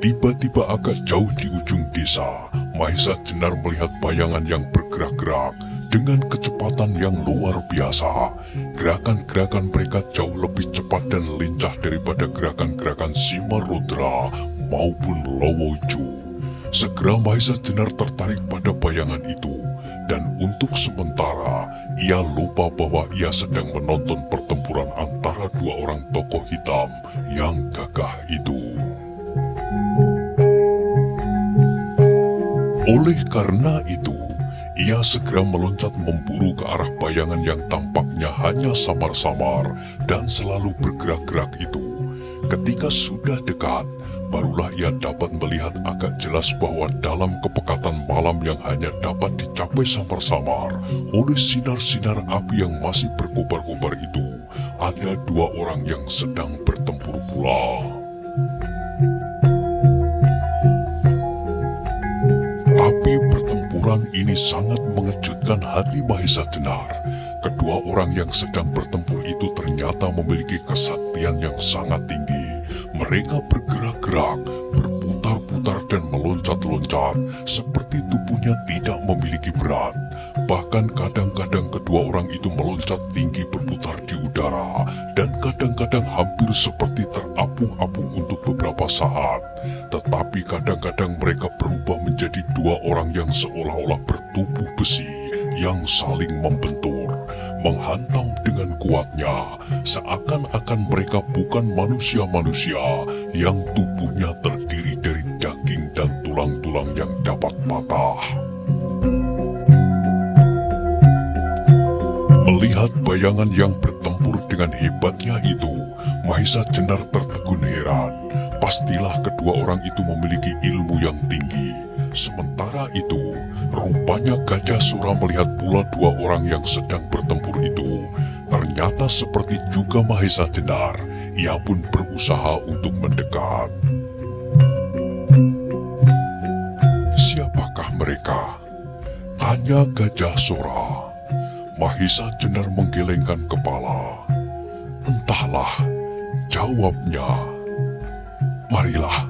A: tiba-tiba agak jauh di ujung desa, Mahesa Jenar melihat bayangan yang bergerak-gerak dengan kecepatan yang luar biasa. Gerakan-gerakan mereka jauh lebih cepat dan lincah daripada gerakan-gerakan Simarudra maupun Lowoju. Segera Mahesa Jenar tertarik pada bayangan itu, dan untuk sementara ia lupa bahwa ia sedang menonton pertempuran antara dua orang tokoh hitam yang gagah itu. Oleh karena itu, ia segera meloncat memburu ke arah bayangan yang tampaknya hanya samar-samar dan selalu bergerak-gerak itu. Ketika sudah dekat, barulah ia dapat melihat agak jelas bahwa dalam kepekatan malam yang hanya dapat dicapai samar-samar oleh sinar-sinar api yang masih berkobar-kobar itu, ada dua orang yang sedang bertempur pula. Tapi pertempuran ini sangat mengejutkan hati Mahesa Jenar. Kedua orang yang sedang bertempur itu ternyata memiliki kesaktian yang sangat tinggi. Mereka bergerak-gerak, berputar-putar dan meloncat-loncat, seperti tubuhnya tidak memiliki berat. Bahkan kadang-kadang kedua orang itu meloncat tinggi berputar di udara, dan kadang-kadang hampir seperti terapung-apung untuk beberapa saat. Tetapi kadang-kadang mereka berubah menjadi dua orang yang seolah-olah bertubuh besi, yang saling membentur, menghantam dengan kuatnya, seakan-akan mereka bukan manusia-manusia yang tubuhnya terdiri dari daging dan tulang-tulang yang dapat patah. Melihat bayangan yang bertempur dengan hebatnya itu, Mahesa Jenar tertegun heran. Pastilah kedua orang itu memiliki ilmu yang tinggi. Sementara itu, rupanya Gajah Sora melihat pula dua orang yang sedang bertempur itu. Ternyata seperti juga Mahesa Jenar, ia pun berusaha untuk mendekat. Siapakah mereka? Tanya Gajah Sora. Mahesa Jenar menggelengkan kepala. Entahlah, jawabnya. Marilah,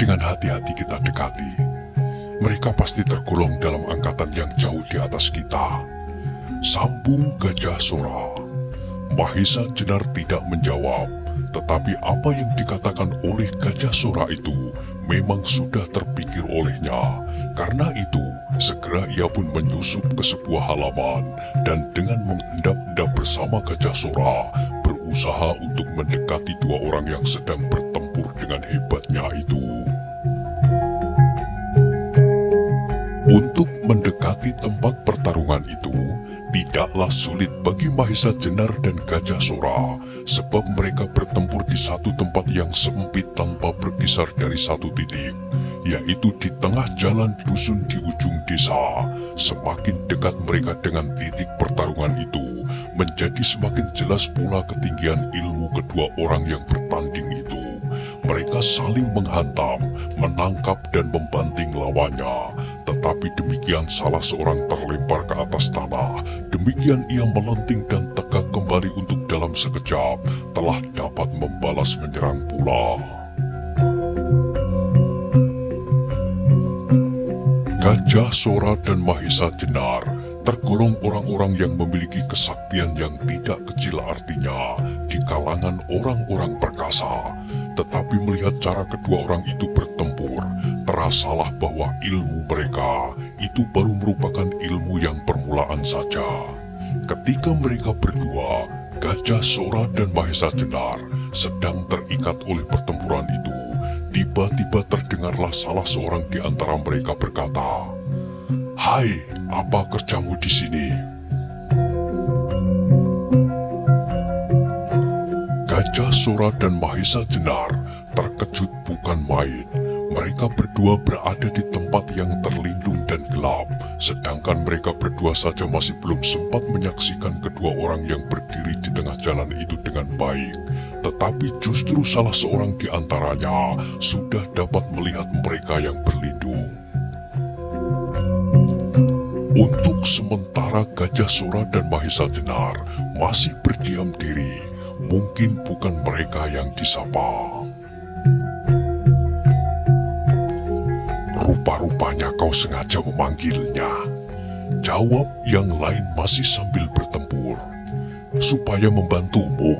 A: dengan hati-hati kita dekati. Mereka pasti tergolong dalam angkatan yang jauh di atas kita. Sambung Gajah Sora. Mahesa Jenar tidak menjawab, tetapi apa yang dikatakan oleh Gajah Sora itu memang sudah terpikir olehnya. Karena itu, segera ia pun menyusup ke sebuah halaman dan dengan mengendap-endap bersama Gajah Sora, berusaha untuk mendekati dua orang yang sedang bertempur dengan hebatnya itu. Untuk mendekati tempat pertarungan itu, tidaklah sulit bagi Mahesa Jenar dan Gajah Sora, sebab mereka bertempur di satu tempat yang sempit tanpa berkisar dari satu titik, yaitu di tengah jalan dusun di ujung desa. Semakin dekat mereka dengan titik pertarungan itu, menjadi semakin jelas pula ketinggian ilmu kedua orang yang bertanding itu. Mereka saling menghantam, menangkap dan membanting lawannya. Tetapi demikian salah seorang terlempar ke atas tanah. Demikian ia melenting dan tegak kembali untuk dalam sekejap telah dapat membalas menyerang pula. Gajah Sora dan Mahesa Jenar tergolong orang-orang yang memiliki kesaktian yang tidak kecil artinya di kalangan orang-orang perkasa. Tetapi melihat cara kedua orang itu bertempur, terasalah bahwa ilmu mereka itu baru merupakan ilmu yang permulaan saja. Ketika mereka berdua, Gajah Sora dan Mahesa Jenar, sedang terikat oleh pertempuran itu, tiba-tiba terdengarlah salah seorang di antara mereka berkata, "Hai, apa kerjamu di sini?" Gajah Sora dan Mahesa Jenar terkejut bukan main. Mereka berdua berada di tempat yang terlindung dan gelap, sedangkan mereka berdua saja masih belum sempat menyaksikan kedua orang yang berdiri di tengah jalan itu dengan baik. Tetapi justru salah seorang di antaranya sudah dapat melihat mereka yang berlindung. Untuk sementara Gajah Sora dan Mahesa Jenar masih berdiam diri. Mungkin bukan mereka yang disapa. Rupa-rupanya kau sengaja memanggilnya. Jawab yang lain masih sambil bertempur. Supaya membantumu.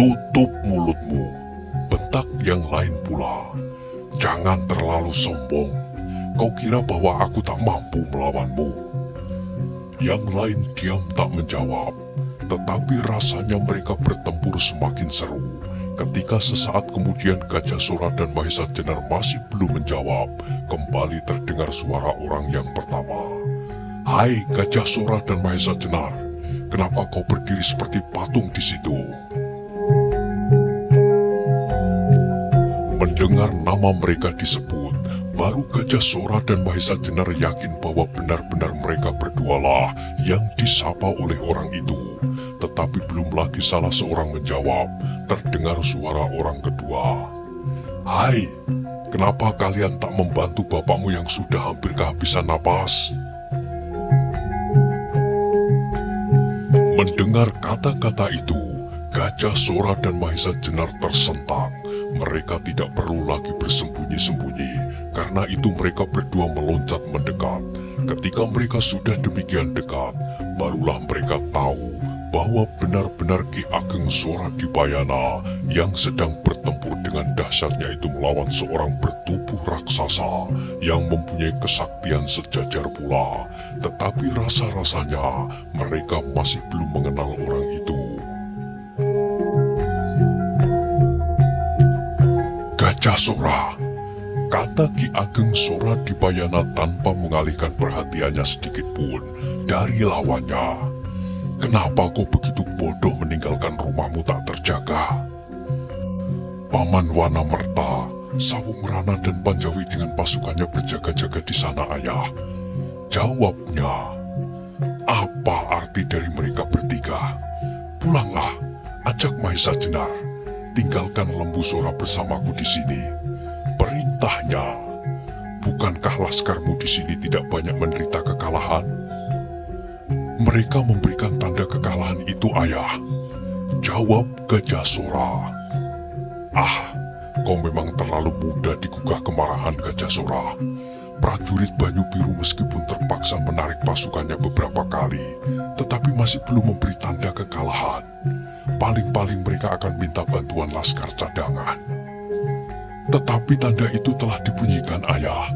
A: Tutup mulutmu. Bentak yang lain pula. Jangan terlalu sombong. Kau kira bahwa aku tak mampu melawanmu? Yang lain diam tak menjawab. Tetapi rasanya mereka bertempur semakin seru. Ketika sesaat kemudian Gajah Sora dan Mahesa Jenar masih belum menjawab, kembali terdengar suara orang yang pertama. Hai Gajah Sora dan Mahesa Jenar, kenapa kau berdiri seperti patung di situ? Mendengar nama mereka disebut, baru Gajah Sora dan Mahesa Jenar yakin bahwa benar-benar mereka berdualah yang disapa oleh orang itu. Tetapi belum lagi salah seorang menjawab, terdengar suara orang kedua. Hai, kenapa kalian tak membantu bapakmu yang sudah hampir kehabisan napas? Mendengar kata-kata itu, Gajah Sora dan Mahesa Jenar tersentak. Mereka tidak perlu lagi bersembunyi-sembunyi, karena itu mereka berdua meloncat mendekat. Ketika mereka sudah demikian dekat, barulah mereka tahu bahwa benar-benar Ki Ageng Soradipayana yang sedang bertempur dengan dahsyatnya itu melawan seorang bertubuh raksasa yang mempunyai kesaktian sejajar pula. Tetapi rasa-rasanya mereka masih belum mengenal orang itu. Gajah Sora, kata Ki Ageng Soradipayana tanpa mengalihkan perhatiannya sedikit pun dari lawannya. Kenapa kau begitu bodoh meninggalkan rumahmu tak terjaga? Paman Wanamerta, Sawung Rana dan Panjawi dengan pasukannya berjaga-jaga di sana, ayah. Jawabnya, apa arti dari mereka bertiga? Pulanglah, ajak Mahesa Jenar. Tinggalkan Lembu Sora bersamaku di sini. Perintahnya, bukankah laskarmu di sini tidak banyak menderita kekalahan? Mereka memberikan tanda kekalahan itu, ayah. Jawab Gajah Sora. Ah, kau memang terlalu mudah digugah kemarahan, Gajah Sora. Prajurit Banyu Biru meskipun terpaksa menarik pasukannya beberapa kali, tetapi masih belum memberi tanda kekalahan. Paling-paling mereka akan minta bantuan laskar cadangan. Tetapi tanda itu telah dibunyikan, ayah.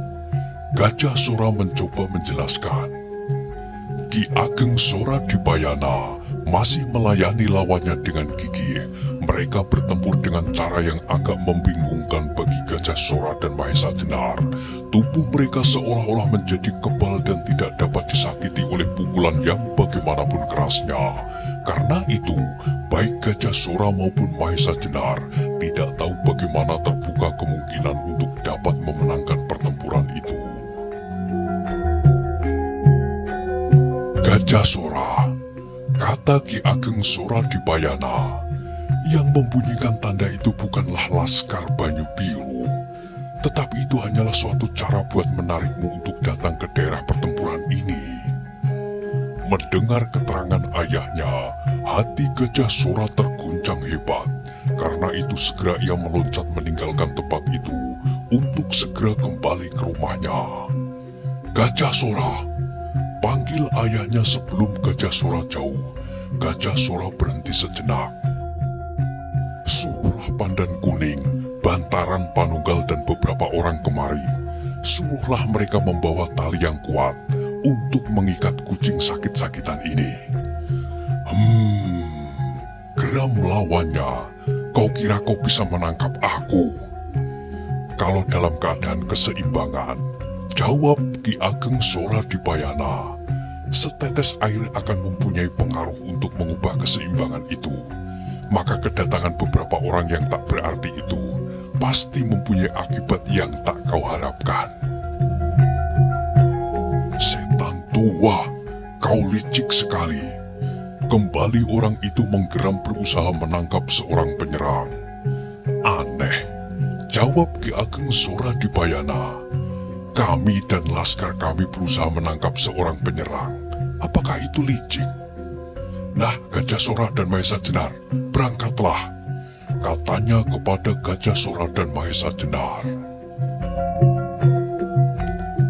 A: Gajah Sora mencoba menjelaskan. Ki Ageng Soradipayana masih melayani lawannya dengan gigih. Mereka bertempur dengan cara yang agak membingungkan bagi Gajah Sora dan Mahesa Jenar. Tubuh mereka seolah-olah menjadi kebal dan tidak dapat disakiti oleh pukulan yang bagaimanapun kerasnya. Karena itu, baik Gajah Sora maupun Mahesa Jenar tidak tahu bagaimana terbuka kemungkinan untuk dapat memenangkan pertempuran itu. Gajah Sora, kata Ki Ageng Soradipayana, yang membunyikan tanda itu bukanlah laskar Banyu Biru, tetapi itu hanyalah suatu cara buat menarikmu untuk datang ke daerah pertempuran ini. Mendengar keterangan ayahnya, hati Gajah Sora terguncang hebat. Karena itu segera ia meloncat meninggalkan tempat itu untuk segera kembali ke rumahnya. Gajah Sora, panggil ayahnya sebelum Gajah Sora jauh. Gajah Sora berhenti sejenak. Suruhlah Pandan Kuning, Bantaran Panunggal dan beberapa orang kemari. Suruhlah mereka membawa tali yang kuat untuk mengikat kucing sakit-sakitan ini. Geram lawannya. Kau kira kau bisa menangkap aku? Kalau dalam keadaan keseimbangan, jawab Ki Ageng Soradipayana, setetes air akan mempunyai pengaruh untuk mengubah keseimbangan itu. maka kedatangan beberapa orang yang tak berarti itu pasti mempunyai akibat yang tak kau harapkan. Setan tua, kau licik sekali. Kembali orang itu menggeram berusaha menangkap seorang penyerang. Aneh, jawab Ki Ageng Sora Dipayana. Kami dan laskar kami berusaha menangkap seorang penyerang. Apakah itu licik? Nah, Gajah Sora dan Mahesa Jenar, berangkatlah, katanya kepada Gajah Sora dan Mahesa Jenar.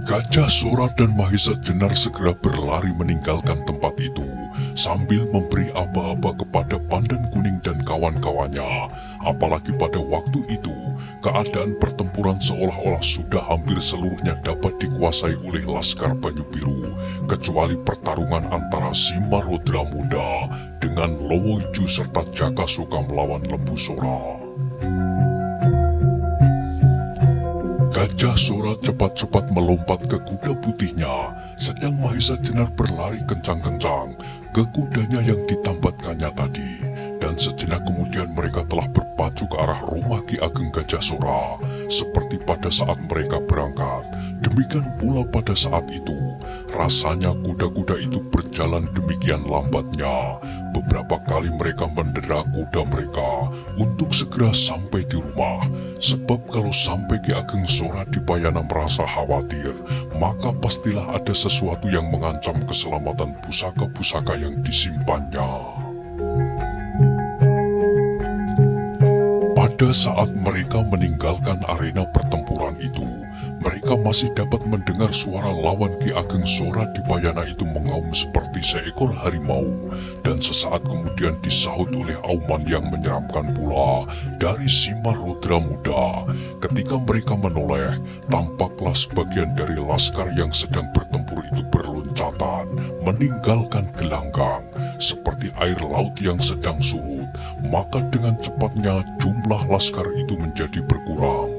A: Gajah Sora dan Mahesa Jenar segera berlari meninggalkan tempat itu sambil memberi aba-aba kepada Pandan Kuning dan kawan-kawannya. Apalagi pada waktu itu, keadaan pertempuran seolah-olah sudah hampir seluruhnya dapat dikuasai oleh Laskar Banyu Biru, kecuali pertarungan antara Simarudra Muda dengan Lowo Ijo serta Jagasoka melawan Lembu Sora. Gajah Sora cepat-cepat melompat ke kuda putihnya, sedang Mahesa Jenar berlari kencang-kencang ke kudanya yang ditambatkannya tadi. Dan sejenak kemudian mereka telah berpacu ke arah rumah Ki Ageng Gajah Sora. Seperti pada saat mereka berangkat, demikian pula pada saat itu. Rasanya kuda-kuda itu berjalan demikian lambatnya. Beberapa kali mereka mendera kuda mereka untuk segera sampai di rumah. Sebab kalau sampai Ki Ageng Sora Dipayana merasa khawatir, maka pastilah ada sesuatu yang mengancam keselamatan pusaka-pusaka yang disimpannya. Pada saat mereka meninggalkan arena pertempuran itu, mereka masih dapat mendengar suara lawan Ki Ageng Sora Dipayana itu mengaum seperti seekor harimau, dan sesaat kemudian disahut oleh auman yang menyeramkan pula dari Simarudra Muda. Ketika mereka menoleh, tampaklah sebagian dari laskar yang sedang bertempur itu berloncatan, meninggalkan gelanggang, seperti air laut yang sedang surut. Maka dengan cepatnya jumlah laskar itu menjadi berkurang.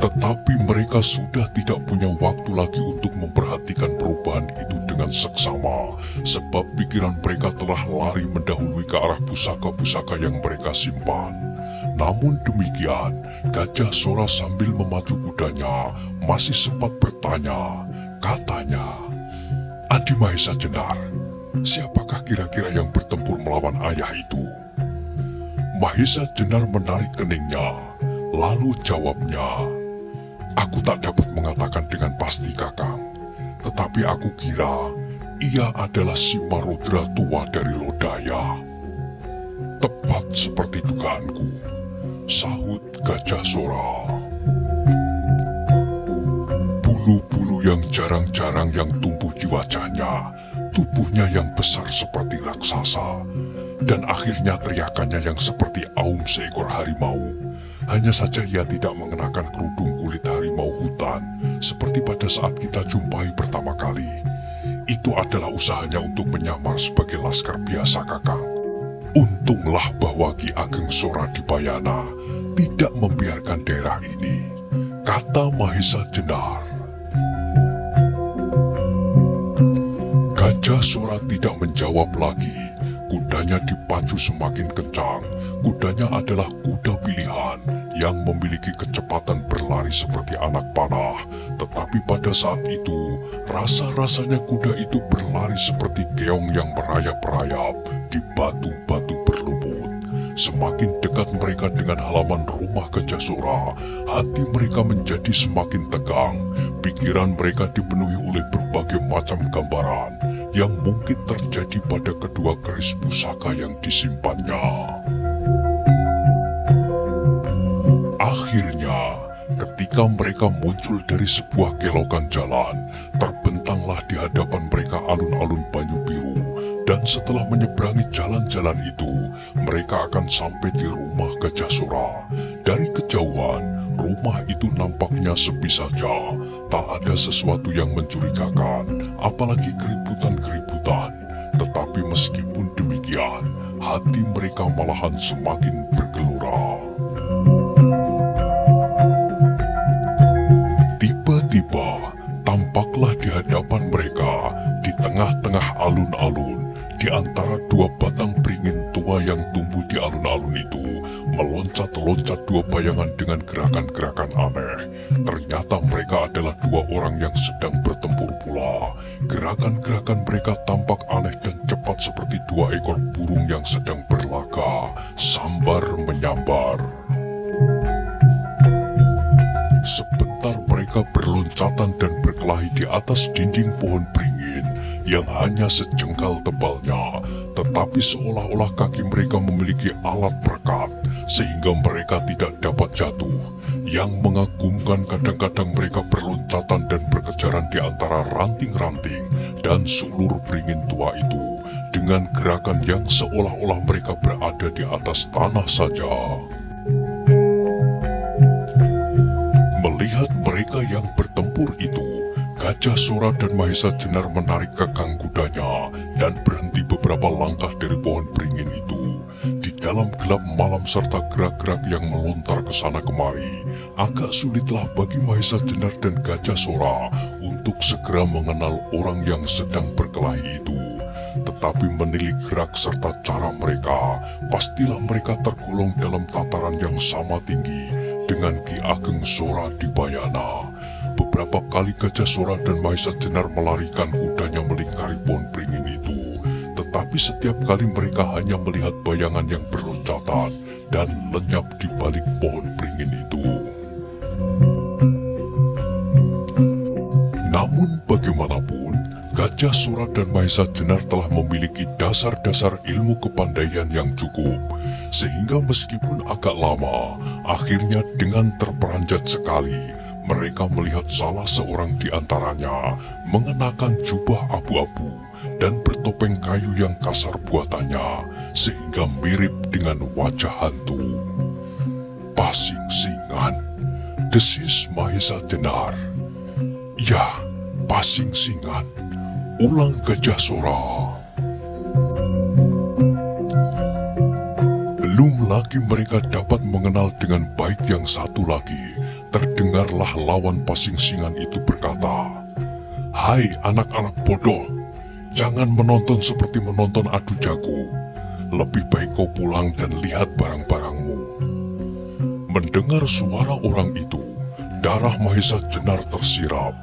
A: Tetapi mereka sudah tidak punya waktu lagi untuk memperhatikan perubahan itu dengan seksama, sebab pikiran mereka telah lari mendahului ke arah pusaka-pusaka yang mereka simpan. Namun demikian, Gajah Sora sambil memacu kudanya masih sempat bertanya. Katanya, "Adi Mahesa Jenar, siapakah kira-kira yang bertempur melawan ayah itu?" Mahesa Jenar menarik keningnya, lalu jawabnya, "Aku tak dapat mengatakan dengan pasti, Kakang. Tetapi aku kira ia adalah Simarudra tua dari Lodaya." "Tepat seperti dugaanku," sahut Gajah Sora. Bulu-bulu yang jarang-jarang yang tumbuh di wajahnya, tubuhnya yang besar seperti raksasa, dan akhirnya teriakannya yang seperti aum seekor harimau. Hanya saja ia tidak mengenakan kerudung kulit harimau hutan, seperti pada saat kita jumpai pertama kali. Itu adalah usahanya untuk menyamar sebagai laskar biasa, Kakang. Untunglah bahwa Ki Ageng Sora Dipayana tidak membiarkan daerah ini, kata Mahesa Jenar. Gajah Sora tidak menjawab lagi. Kudanya dipacu semakin kencang. Kudanya adalah kuda pilihan yang memiliki kecepatan berlari seperti anak panah. Tetapi pada saat itu, rasa-rasanya kuda itu berlari seperti keong yang merayap-rayap di batu-batu berlumut. Semakin dekat mereka dengan halaman rumah Gajah Sora, hati mereka menjadi semakin tegang. Pikiran mereka dipenuhi oleh berbagai macam gambaran yang mungkin terjadi pada kedua keris pusaka yang disimpannya. Akhirnya, ketika mereka muncul dari sebuah kelokan jalan, terbentanglah di hadapan mereka alun-alun Banyu Biru. Dan setelah menyeberangi jalan-jalan itu, mereka akan sampai di rumah Gajah Sora. Dari kejauhan, rumah itu nampaknya sepi saja. Tak ada sesuatu yang mencurigakan, apalagi keributan-keributan. Tetapi meskipun demikian, hati mereka malahan semakin bergelora. Tiba-tiba, tampaklah di hadapan mereka, di tengah-tengah alun-alun, di antara dua batang beringin loncat dua bayangan dengan gerakan-gerakan aneh. Ternyata mereka adalah dua orang yang sedang bertempur pula. Gerakan-gerakan mereka tampak aneh dan cepat seperti dua ekor burung yang sedang berlaga, sambar menyambar. Sebentar mereka berloncatan dan berkelahi di atas dinding pohon beringin yang hanya sejengkal tebalnya, tetapi seolah-olah kaki mereka memiliki alat perekat, sehingga mereka tidak dapat jatuh. Yang mengagumkan, kadang-kadang mereka berloncatan dan berkejaran di antara ranting-ranting dan sulur beringin tua itu, dengan gerakan yang seolah-olah mereka berada di atas tanah saja. Melihat mereka yang bertempur itu, Gajah Sora dan Mahesa Jenar menarik kekang kudanya dan berhenti beberapa langkah dari pohon beringin itu. Di dalam gelap malam serta gerak-gerak yang melontar ke sana kemari, agak sulitlah bagi Mahesa Jenar dan Gajah Sora untuk segera mengenal orang yang sedang berkelahi itu. Tetapi menilik gerak serta cara mereka, pastilah mereka tergolong dalam tataran yang sama tinggi dengan Ki Ageng Sora Dibayana. Beberapa kali Gajah Sora dan Mahesa Jenar melarikan kudanya melingkari pohon beringin itu, tetapi setiap kali mereka hanya melihat bayangan yang berloncatan dan lenyap di balik pohon beringin itu. Namun bagaimanapun, Gajah Sora dan Mahesa Jenar telah memiliki dasar-dasar ilmu kepandaian yang cukup, sehingga meskipun agak lama, akhirnya dengan terperanjat sekali, mereka melihat salah seorang di antaranya mengenakan jubah abu-abu dan bertopeng kayu yang kasar buatannya, sehingga mirip dengan wajah hantu. "Pasing-singan," desis Mahesa Jenar. "Ya, pasing-singan," ulang Gajah Sora. Belum lagi mereka dapat mengenal dengan baik yang satu lagi, terdengarlah lawan pasing-singan itu berkata, "Hai anak-anak bodoh, jangan menonton seperti menonton adu jago. Lebih baik kau pulang dan lihat barang-barangmu." Mendengar suara orang itu, darah Mahesa Jenar tersiram.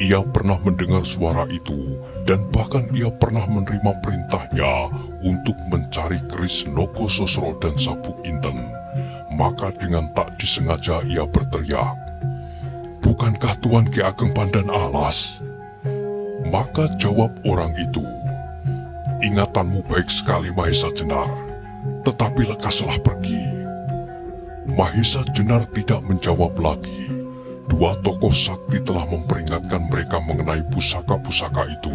A: Ia pernah mendengar suara itu, dan bahkan ia pernah menerima perintahnya untuk mencari keris Nogo Sosro dan Sabuk Inten. Maka dengan tak disengaja ia berteriak, "Bukankah Tuan Ki Ageng Pandan Alas?" Maka jawab orang itu, "Ingatanmu baik sekali Mahesa Jenar, tetapi lekaslah pergi." Mahesa Jenar tidak menjawab lagi. Dua tokoh sakti telah memperingatkan mereka mengenai pusaka-pusaka itu,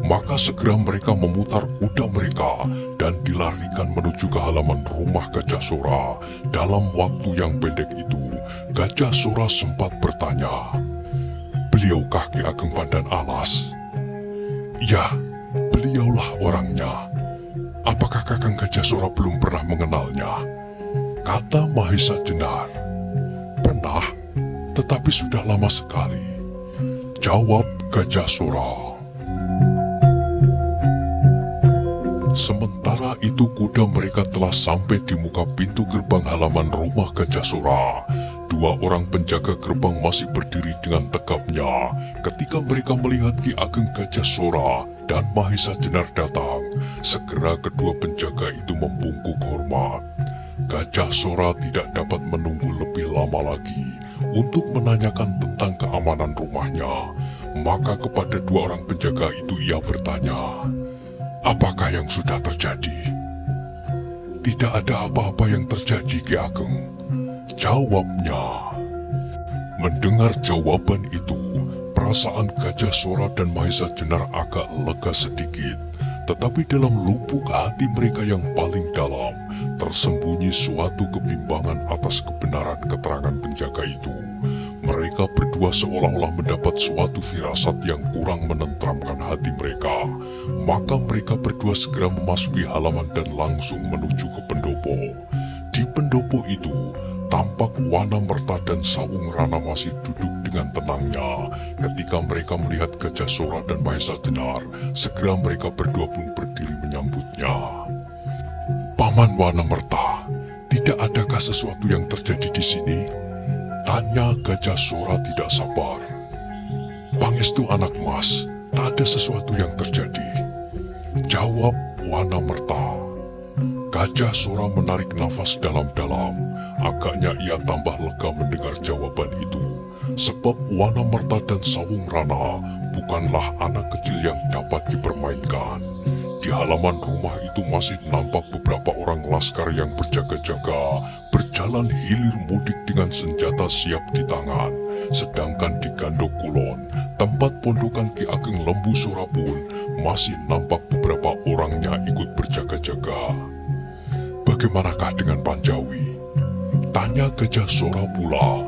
A: maka segera mereka memutar kuda mereka dan dilarikan menuju ke halaman rumah Gajah Sora. Dalam waktu yang pendek itu, Gajah Sora sempat bertanya, "Beliaukah Ki Ageng Pandan Alas?" "Ya, beliaulah orangnya. Apakah Kakang Gajah Sora belum pernah mengenalnya?" kata Mahesa Jenar. "Pernah, tetapi sudah lama sekali," jawab Gajah Sora. Sementara itu kuda mereka telah sampai di muka pintu gerbang halaman rumah Gajah Sora. Dua orang penjaga gerbang masih berdiri dengan tegapnya ketika mereka melihat Ki Ageng Gajah Sora dan Mahesa Jenar datang. Segera kedua penjaga itu membungkuk hormat. Gajah Sora tidak dapat menunggu lebih lama lagi untuk menanyakan tentang keamanan rumahnya. Maka kepada dua orang penjaga itu ia bertanya, "Apakah yang sudah terjadi?" "Tidak ada apa-apa yang terjadi, Ki Ageng," jawabnya. Mendengar jawaban itu, perasaan Gajah Sora dan Mahesa Jenar agak lega sedikit. Tetapi dalam lubuk hati mereka yang paling dalam, tersembunyi suatu kebimbangan atas kebenaran keterangan penjaga itu. Mereka berdua seolah-olah mendapat suatu firasat yang kurang menenteramkan hati mereka. Maka mereka berdua segera memasuki halaman dan langsung menuju ke pendopo. Di pendopo itu, tampak Wanamerta dan Sawung Rana masih duduk dengan tenangnya. Ketika mereka melihat Gajah Sora dan Mahesa Jenar, segera mereka berdua pun berdiri menyambutnya. "Paman Wanamerta, Tidak adakah sesuatu yang terjadi di sini? Tanya Gajah Sora tidak sabar. Pangestu anak mas, tak ada sesuatu yang terjadi, jawab Wana Merta. Gajah Sora menarik nafas dalam-dalam. Agaknya ia tambah lega mendengar jawaban itu. Sebab Wana Merta dan Sawung Rana bukanlah anak kecil yang dapat dipermainkan. Di halaman rumah itu masih nampak beberapa orang laskar yang berjaga-jaga, berjalan hilir mudik dengan senjata siap di tangan. Sedangkan di Gandok Kulon, tempat pondokan Ki Ageng Lembu Sora pun masih nampak beberapa orangnya ikut berjaga-jaga. Bagaimanakah dengan Panjawi? Tanya Gajah Sora pula.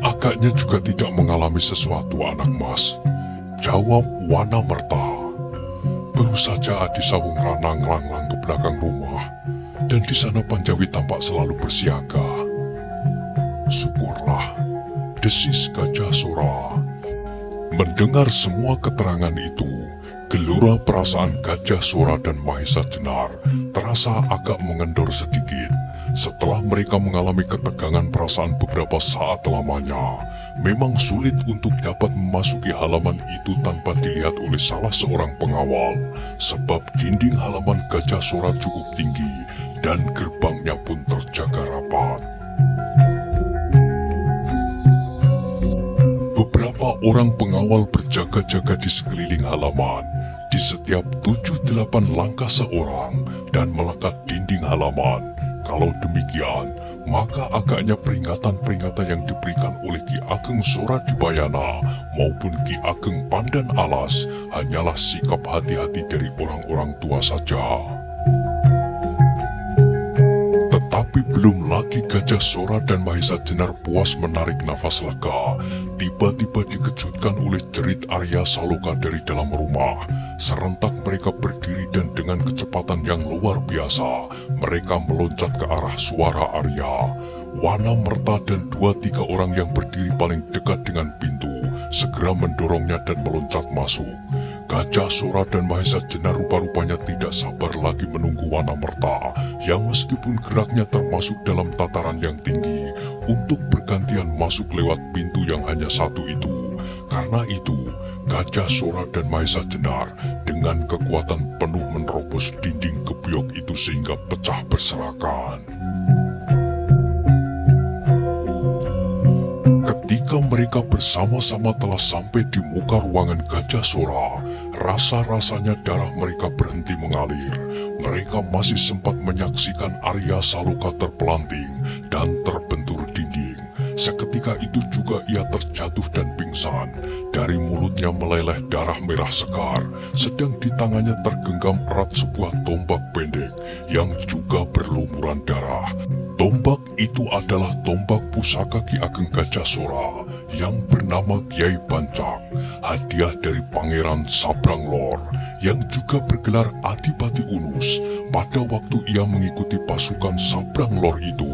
A: Agaknya juga tidak mengalami sesuatu anak mas, jawab Wana Merta. Baru saja Adi Sawung Rana ngelanglang ke belakang rumah, dan di sana Panjawi tampak selalu bersiaga. Syukurlah, desis Gajah Sora. Mendengar semua keterangan itu, gelora perasaan Gajah Sora dan Mahesa Jenar terasa agak mengendor sedikit. Setelah mereka mengalami ketegangan perasaan beberapa saat lamanya, memang sulit untuk dapat memasuki halaman itu tanpa dilihat oleh salah seorang pengawal, sebab dinding halaman Gajah Sora cukup tinggi dan gerbangnya pun terjaga rapat. Beberapa orang pengawal berjaga-jaga di sekeliling halaman, di setiap 7-8 langkah seorang, dan melekat dinding halaman. Kalau demikian, maka agaknya peringatan-peringatan yang diberikan oleh Ki Ageng Sora Dibayana maupun Ki Ageng Pandan Alas hanyalah sikap hati-hati dari orang-orang tua saja. Tetapi belum lagi Gajah Sora dan Mahesa Jenar puas menarik nafas lega, tiba-tiba dikejutkan oleh jerit Arya Saloka dari dalam rumah. Serentak mereka berdiri dan dengan kecepatan yang luar biasa, mereka meloncat ke arah suara Arya. Wana Merta dan 2-3 orang yang berdiri paling dekat dengan pintu segera mendorongnya dan meloncat masuk. Gajah Sora dan Mahesa Jenar rupa-rupanya tidak sabar lagi menunggu Wana Merta, yang meskipun geraknya termasuk dalam tataran yang tinggi, untuk bergantian masuk lewat pintu yang hanya satu itu. Karena itu, Gajah Sora dan Mahesa Jenar dengan kekuatan penuh menerobos dinding gebyok itu sehingga pecah berserakan. Ketika mereka bersama-sama telah sampai di muka ruangan Gajah Sora, rasa-rasanya darah mereka berhenti mengalir. Mereka masih sempat menyaksikan Arya Saloka terpelanting dan terbentur dinding. Seketika itu juga ia terjatuh dan pingsan. Dari mulutnya meleleh darah merah sekar, sedang di tangannya tergenggam erat sebuah tombak pendek yang juga berlumuran darah. Tombak itu adalah tombak pusaka Ki Ageng Gajah Sora yang bernama Kiai Bancak, hadiah dari Pangeran Sabranglor yang juga bergelar Adipati Unus pada waktu ia mengikuti pasukan Sabranglor itu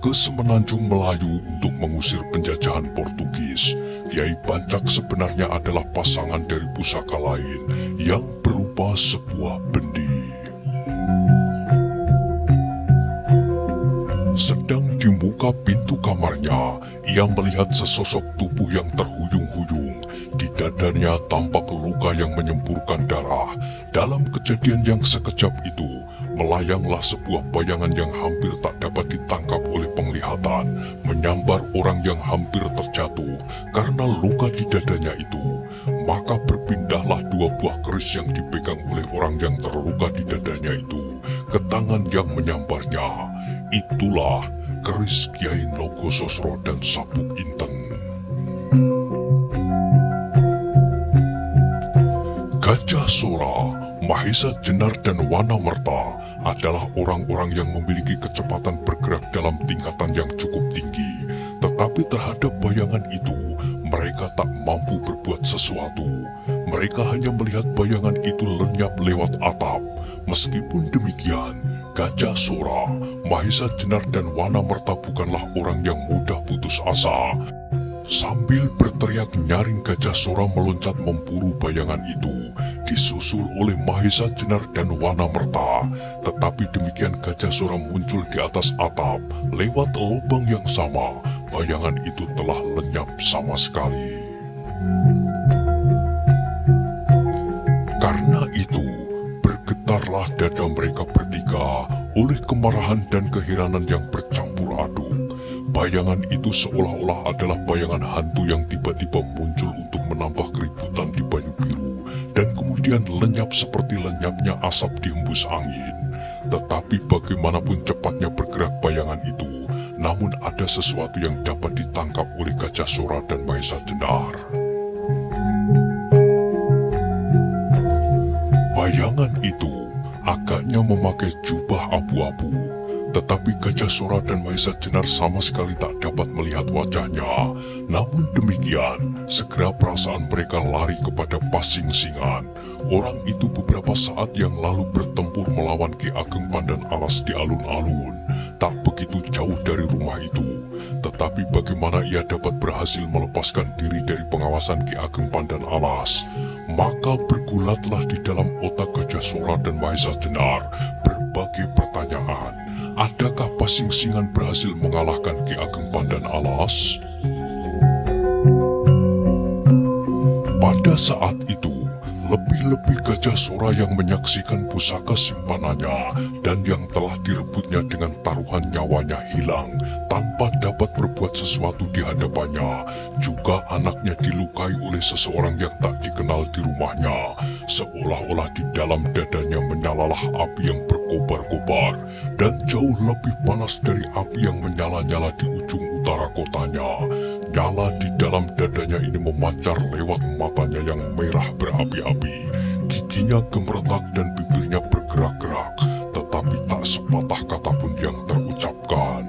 A: ke Semenanjung Melayu untuk mengusir penjajahan Portugis. Kiai Bancak sebenarnya adalah pasangan dari pusaka lain yang berupa sebuah bendi. Sedang di muka pintu kamarnya, ia melihat sesosok tubuh yang terhuyung-huyung. Di dadanya tampak luka yang menyemburkan darah. Dalam kejadian yang sekejap itu, melayanglah sebuah bayangan yang hampir tak dapat ditangkap oleh penglihatan, menyambar orang yang hampir terjatuh karena luka di dadanya itu. Maka berpindahlah 2 buah keris yang dipegang oleh orang yang terluka di dadanya itu ke tangan yang menyambarnya. Itulah keris Kiai Nogososro dan Sabuk Inten. Gajah Sora, Mahesa Jenar dan Wana Merta adalah orang-orang yang memiliki kecepatan bergerak dalam tingkatan yang cukup tinggi. Tetapi terhadap bayangan itu, mereka tak mampu berbuat sesuatu. Mereka hanya melihat bayangan itu lenyap lewat atap. Meskipun demikian, Gajah Sora, Mahesa Jenar dan Wana Merta bukanlah orang yang mudah putus asa. Sambil berteriak nyaring, Gajah Sora meloncat memburu bayangan itu. disusul oleh Mahesa Jenar dan Wanamerta. Tetapi demikian Gajah Sora muncul di atas atap, lewat lubang yang sama, bayangan itu telah lenyap sama sekali. Karena itu, bergetarlah dada mereka bertiga oleh kemarahan dan keheranan yang bercampur aduk. Bayangan itu seolah-olah adalah bayangan hantu yang tiba-tiba muncul untuk menambah keributan di Banyu Biru, dan kemudian lenyap seperti lenyapnya asap di hembus angin. Tetapi bagaimanapun cepatnya bergerak bayangan itu, namun ada sesuatu yang dapat ditangkap oleh Gajah Sora dan Mahesa Jenar. Bayangan itu agaknya memakai jubah abu-abu, tetapi Gajah Sora dan Mahesa Jenar sama sekali tak dapat melihat wajahnya. Namun demikian, segera perasaan mereka lari kepada Pasingsingan. Orang itu beberapa saat yang lalu bertempur melawan Ki Ageng Pandan Alas di alun-alun, tak begitu jauh dari rumah itu. Tetapi bagaimana ia dapat berhasil melepaskan diri dari pengawasan Ki Ageng Pandan Alas? Maka bergulatlah di dalam otak Gajah Sora dan Mahesa Jenar berbagai pertanyaan. Adakah Pasingsingan berhasil mengalahkan Ki Ageng Pandan Alas? Pada saat itu, lebih-lebih Gajah Sora yang menyaksikan pusaka simpanannya dan yang telah direbutnya dengan taruhan nyawanya hilang tanpa dapat berbuat sesuatu di hadapannya. Juga anaknya dilukai oleh seseorang yang tak dikenal di rumahnya. Seolah-olah di dalam dadanya menyalalah api yang berkobar-kobar dan jauh lebih panas dari api yang menyala-nyala di ujung utara kotanya. Nyala di dalam dadanya ini memancar lewat matanya yang merah berapi-api. Giginya gemeretak dan bibirnya bergerak-gerak, tetapi tak sepatah kata pun yang terucapkan.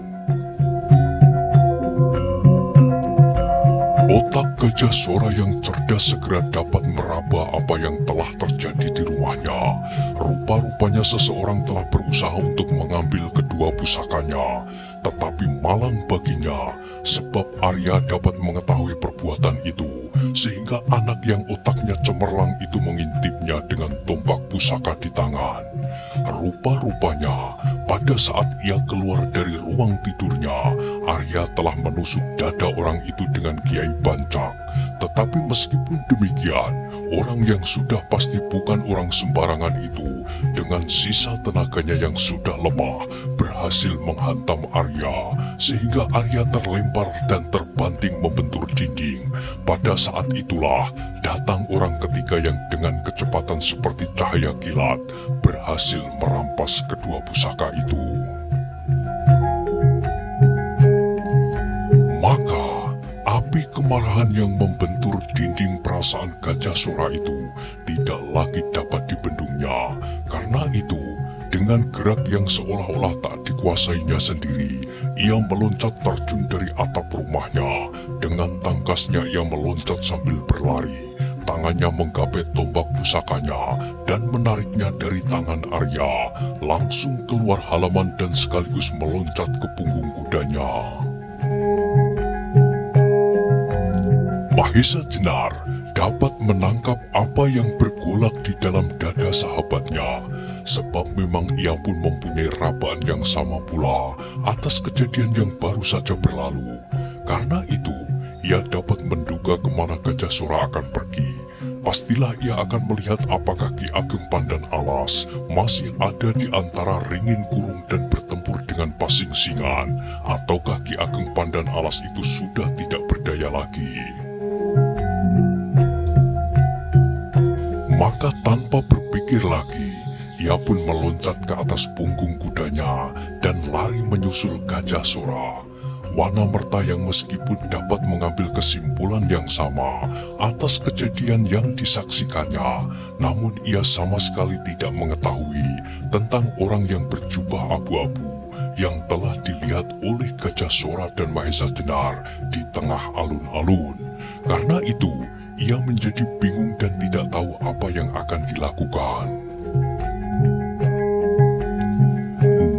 A: Otak Gajah Sora yang cerdas segera dapat meraba apa yang telah terjadi di rumahnya. Rupa-rupanya seseorang telah berusaha untuk mengambil kedua pusakanya, tetapi malang baginya, sebab Arya dapat mengetahui perbuatan itu, sehingga anak yang otaknya cemerlang itu mengintipnya dengan tombak pusaka di tangan. Rupa-rupanya, pada saat ia keluar dari ruang tidurnya, Arya telah menusuk dada orang itu dengan Kiai Bancak. Tetapi meskipun demikian, orang yang sudah pasti bukan orang sembarangan itu, dengan sisa tenaganya yang sudah lemah, berhasil menghantam Arya, sehingga Arya terlempar dan terbanting membentur dinding. Pada saat itulah, datang orang ketiga yang dengan kecepatan seperti cahaya kilat, berhasil merampas kedua pusaka itu. Maka, api kemarahan yang membentur dinding perasaan Gajah Sora itu tidak lagi dapat dibendungnya. Karena itu, dengan gerak yang seolah-olah tak dikuasainya sendiri, ia meloncat terjun dari atap rumahnya. Dengan tangkasnya ia meloncat sambil berlari. Tangannya menggapai tombak pusakanya dan menariknya dari tangan Arya, langsung keluar halaman dan sekaligus meloncat ke punggung kudanya. Mahesa Jenar dapat menangkap apa yang bergolak di dalam dada sahabatnya, sebab memang ia pun mempunyai rabaan yang sama pula atas kejadian yang baru saja berlalu. Karena itu, ia dapat menduga kemana Gajah Sora akan pergi. Pastilah ia akan melihat apakah Ki Ageng Pandan Alas masih ada di antara ringin kurung dan bertempur dengan Pasingsingan, ataukah Ki Ageng Pandan Alas itu sudah tidak berdaya lagi. Maka tanpa berpikir lagi, ia pun meloncat ke atas punggung kudanya dan lari menyusul Gajah Sora. Wanamerta yang meskipun dapat mengambil kesimpulan yang sama atas kejadian yang disaksikannya, namun ia sama sekali tidak mengetahui tentang orang yang berjubah abu-abu yang telah dilihat oleh Gajah Sora dan Mahesa Jenar di tengah alun-alun. Karena itu, ia menjadi bingung dan tidak tahu apa yang akan dilakukan.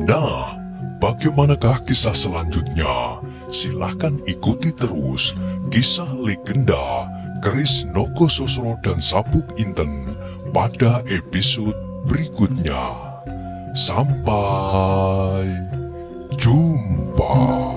A: Nah, bagaimanakah kisah selanjutnya? Silahkan ikuti terus kisah legenda Keris Nogososro dan Sabuk Inten pada episode berikutnya. Sampai jumpa.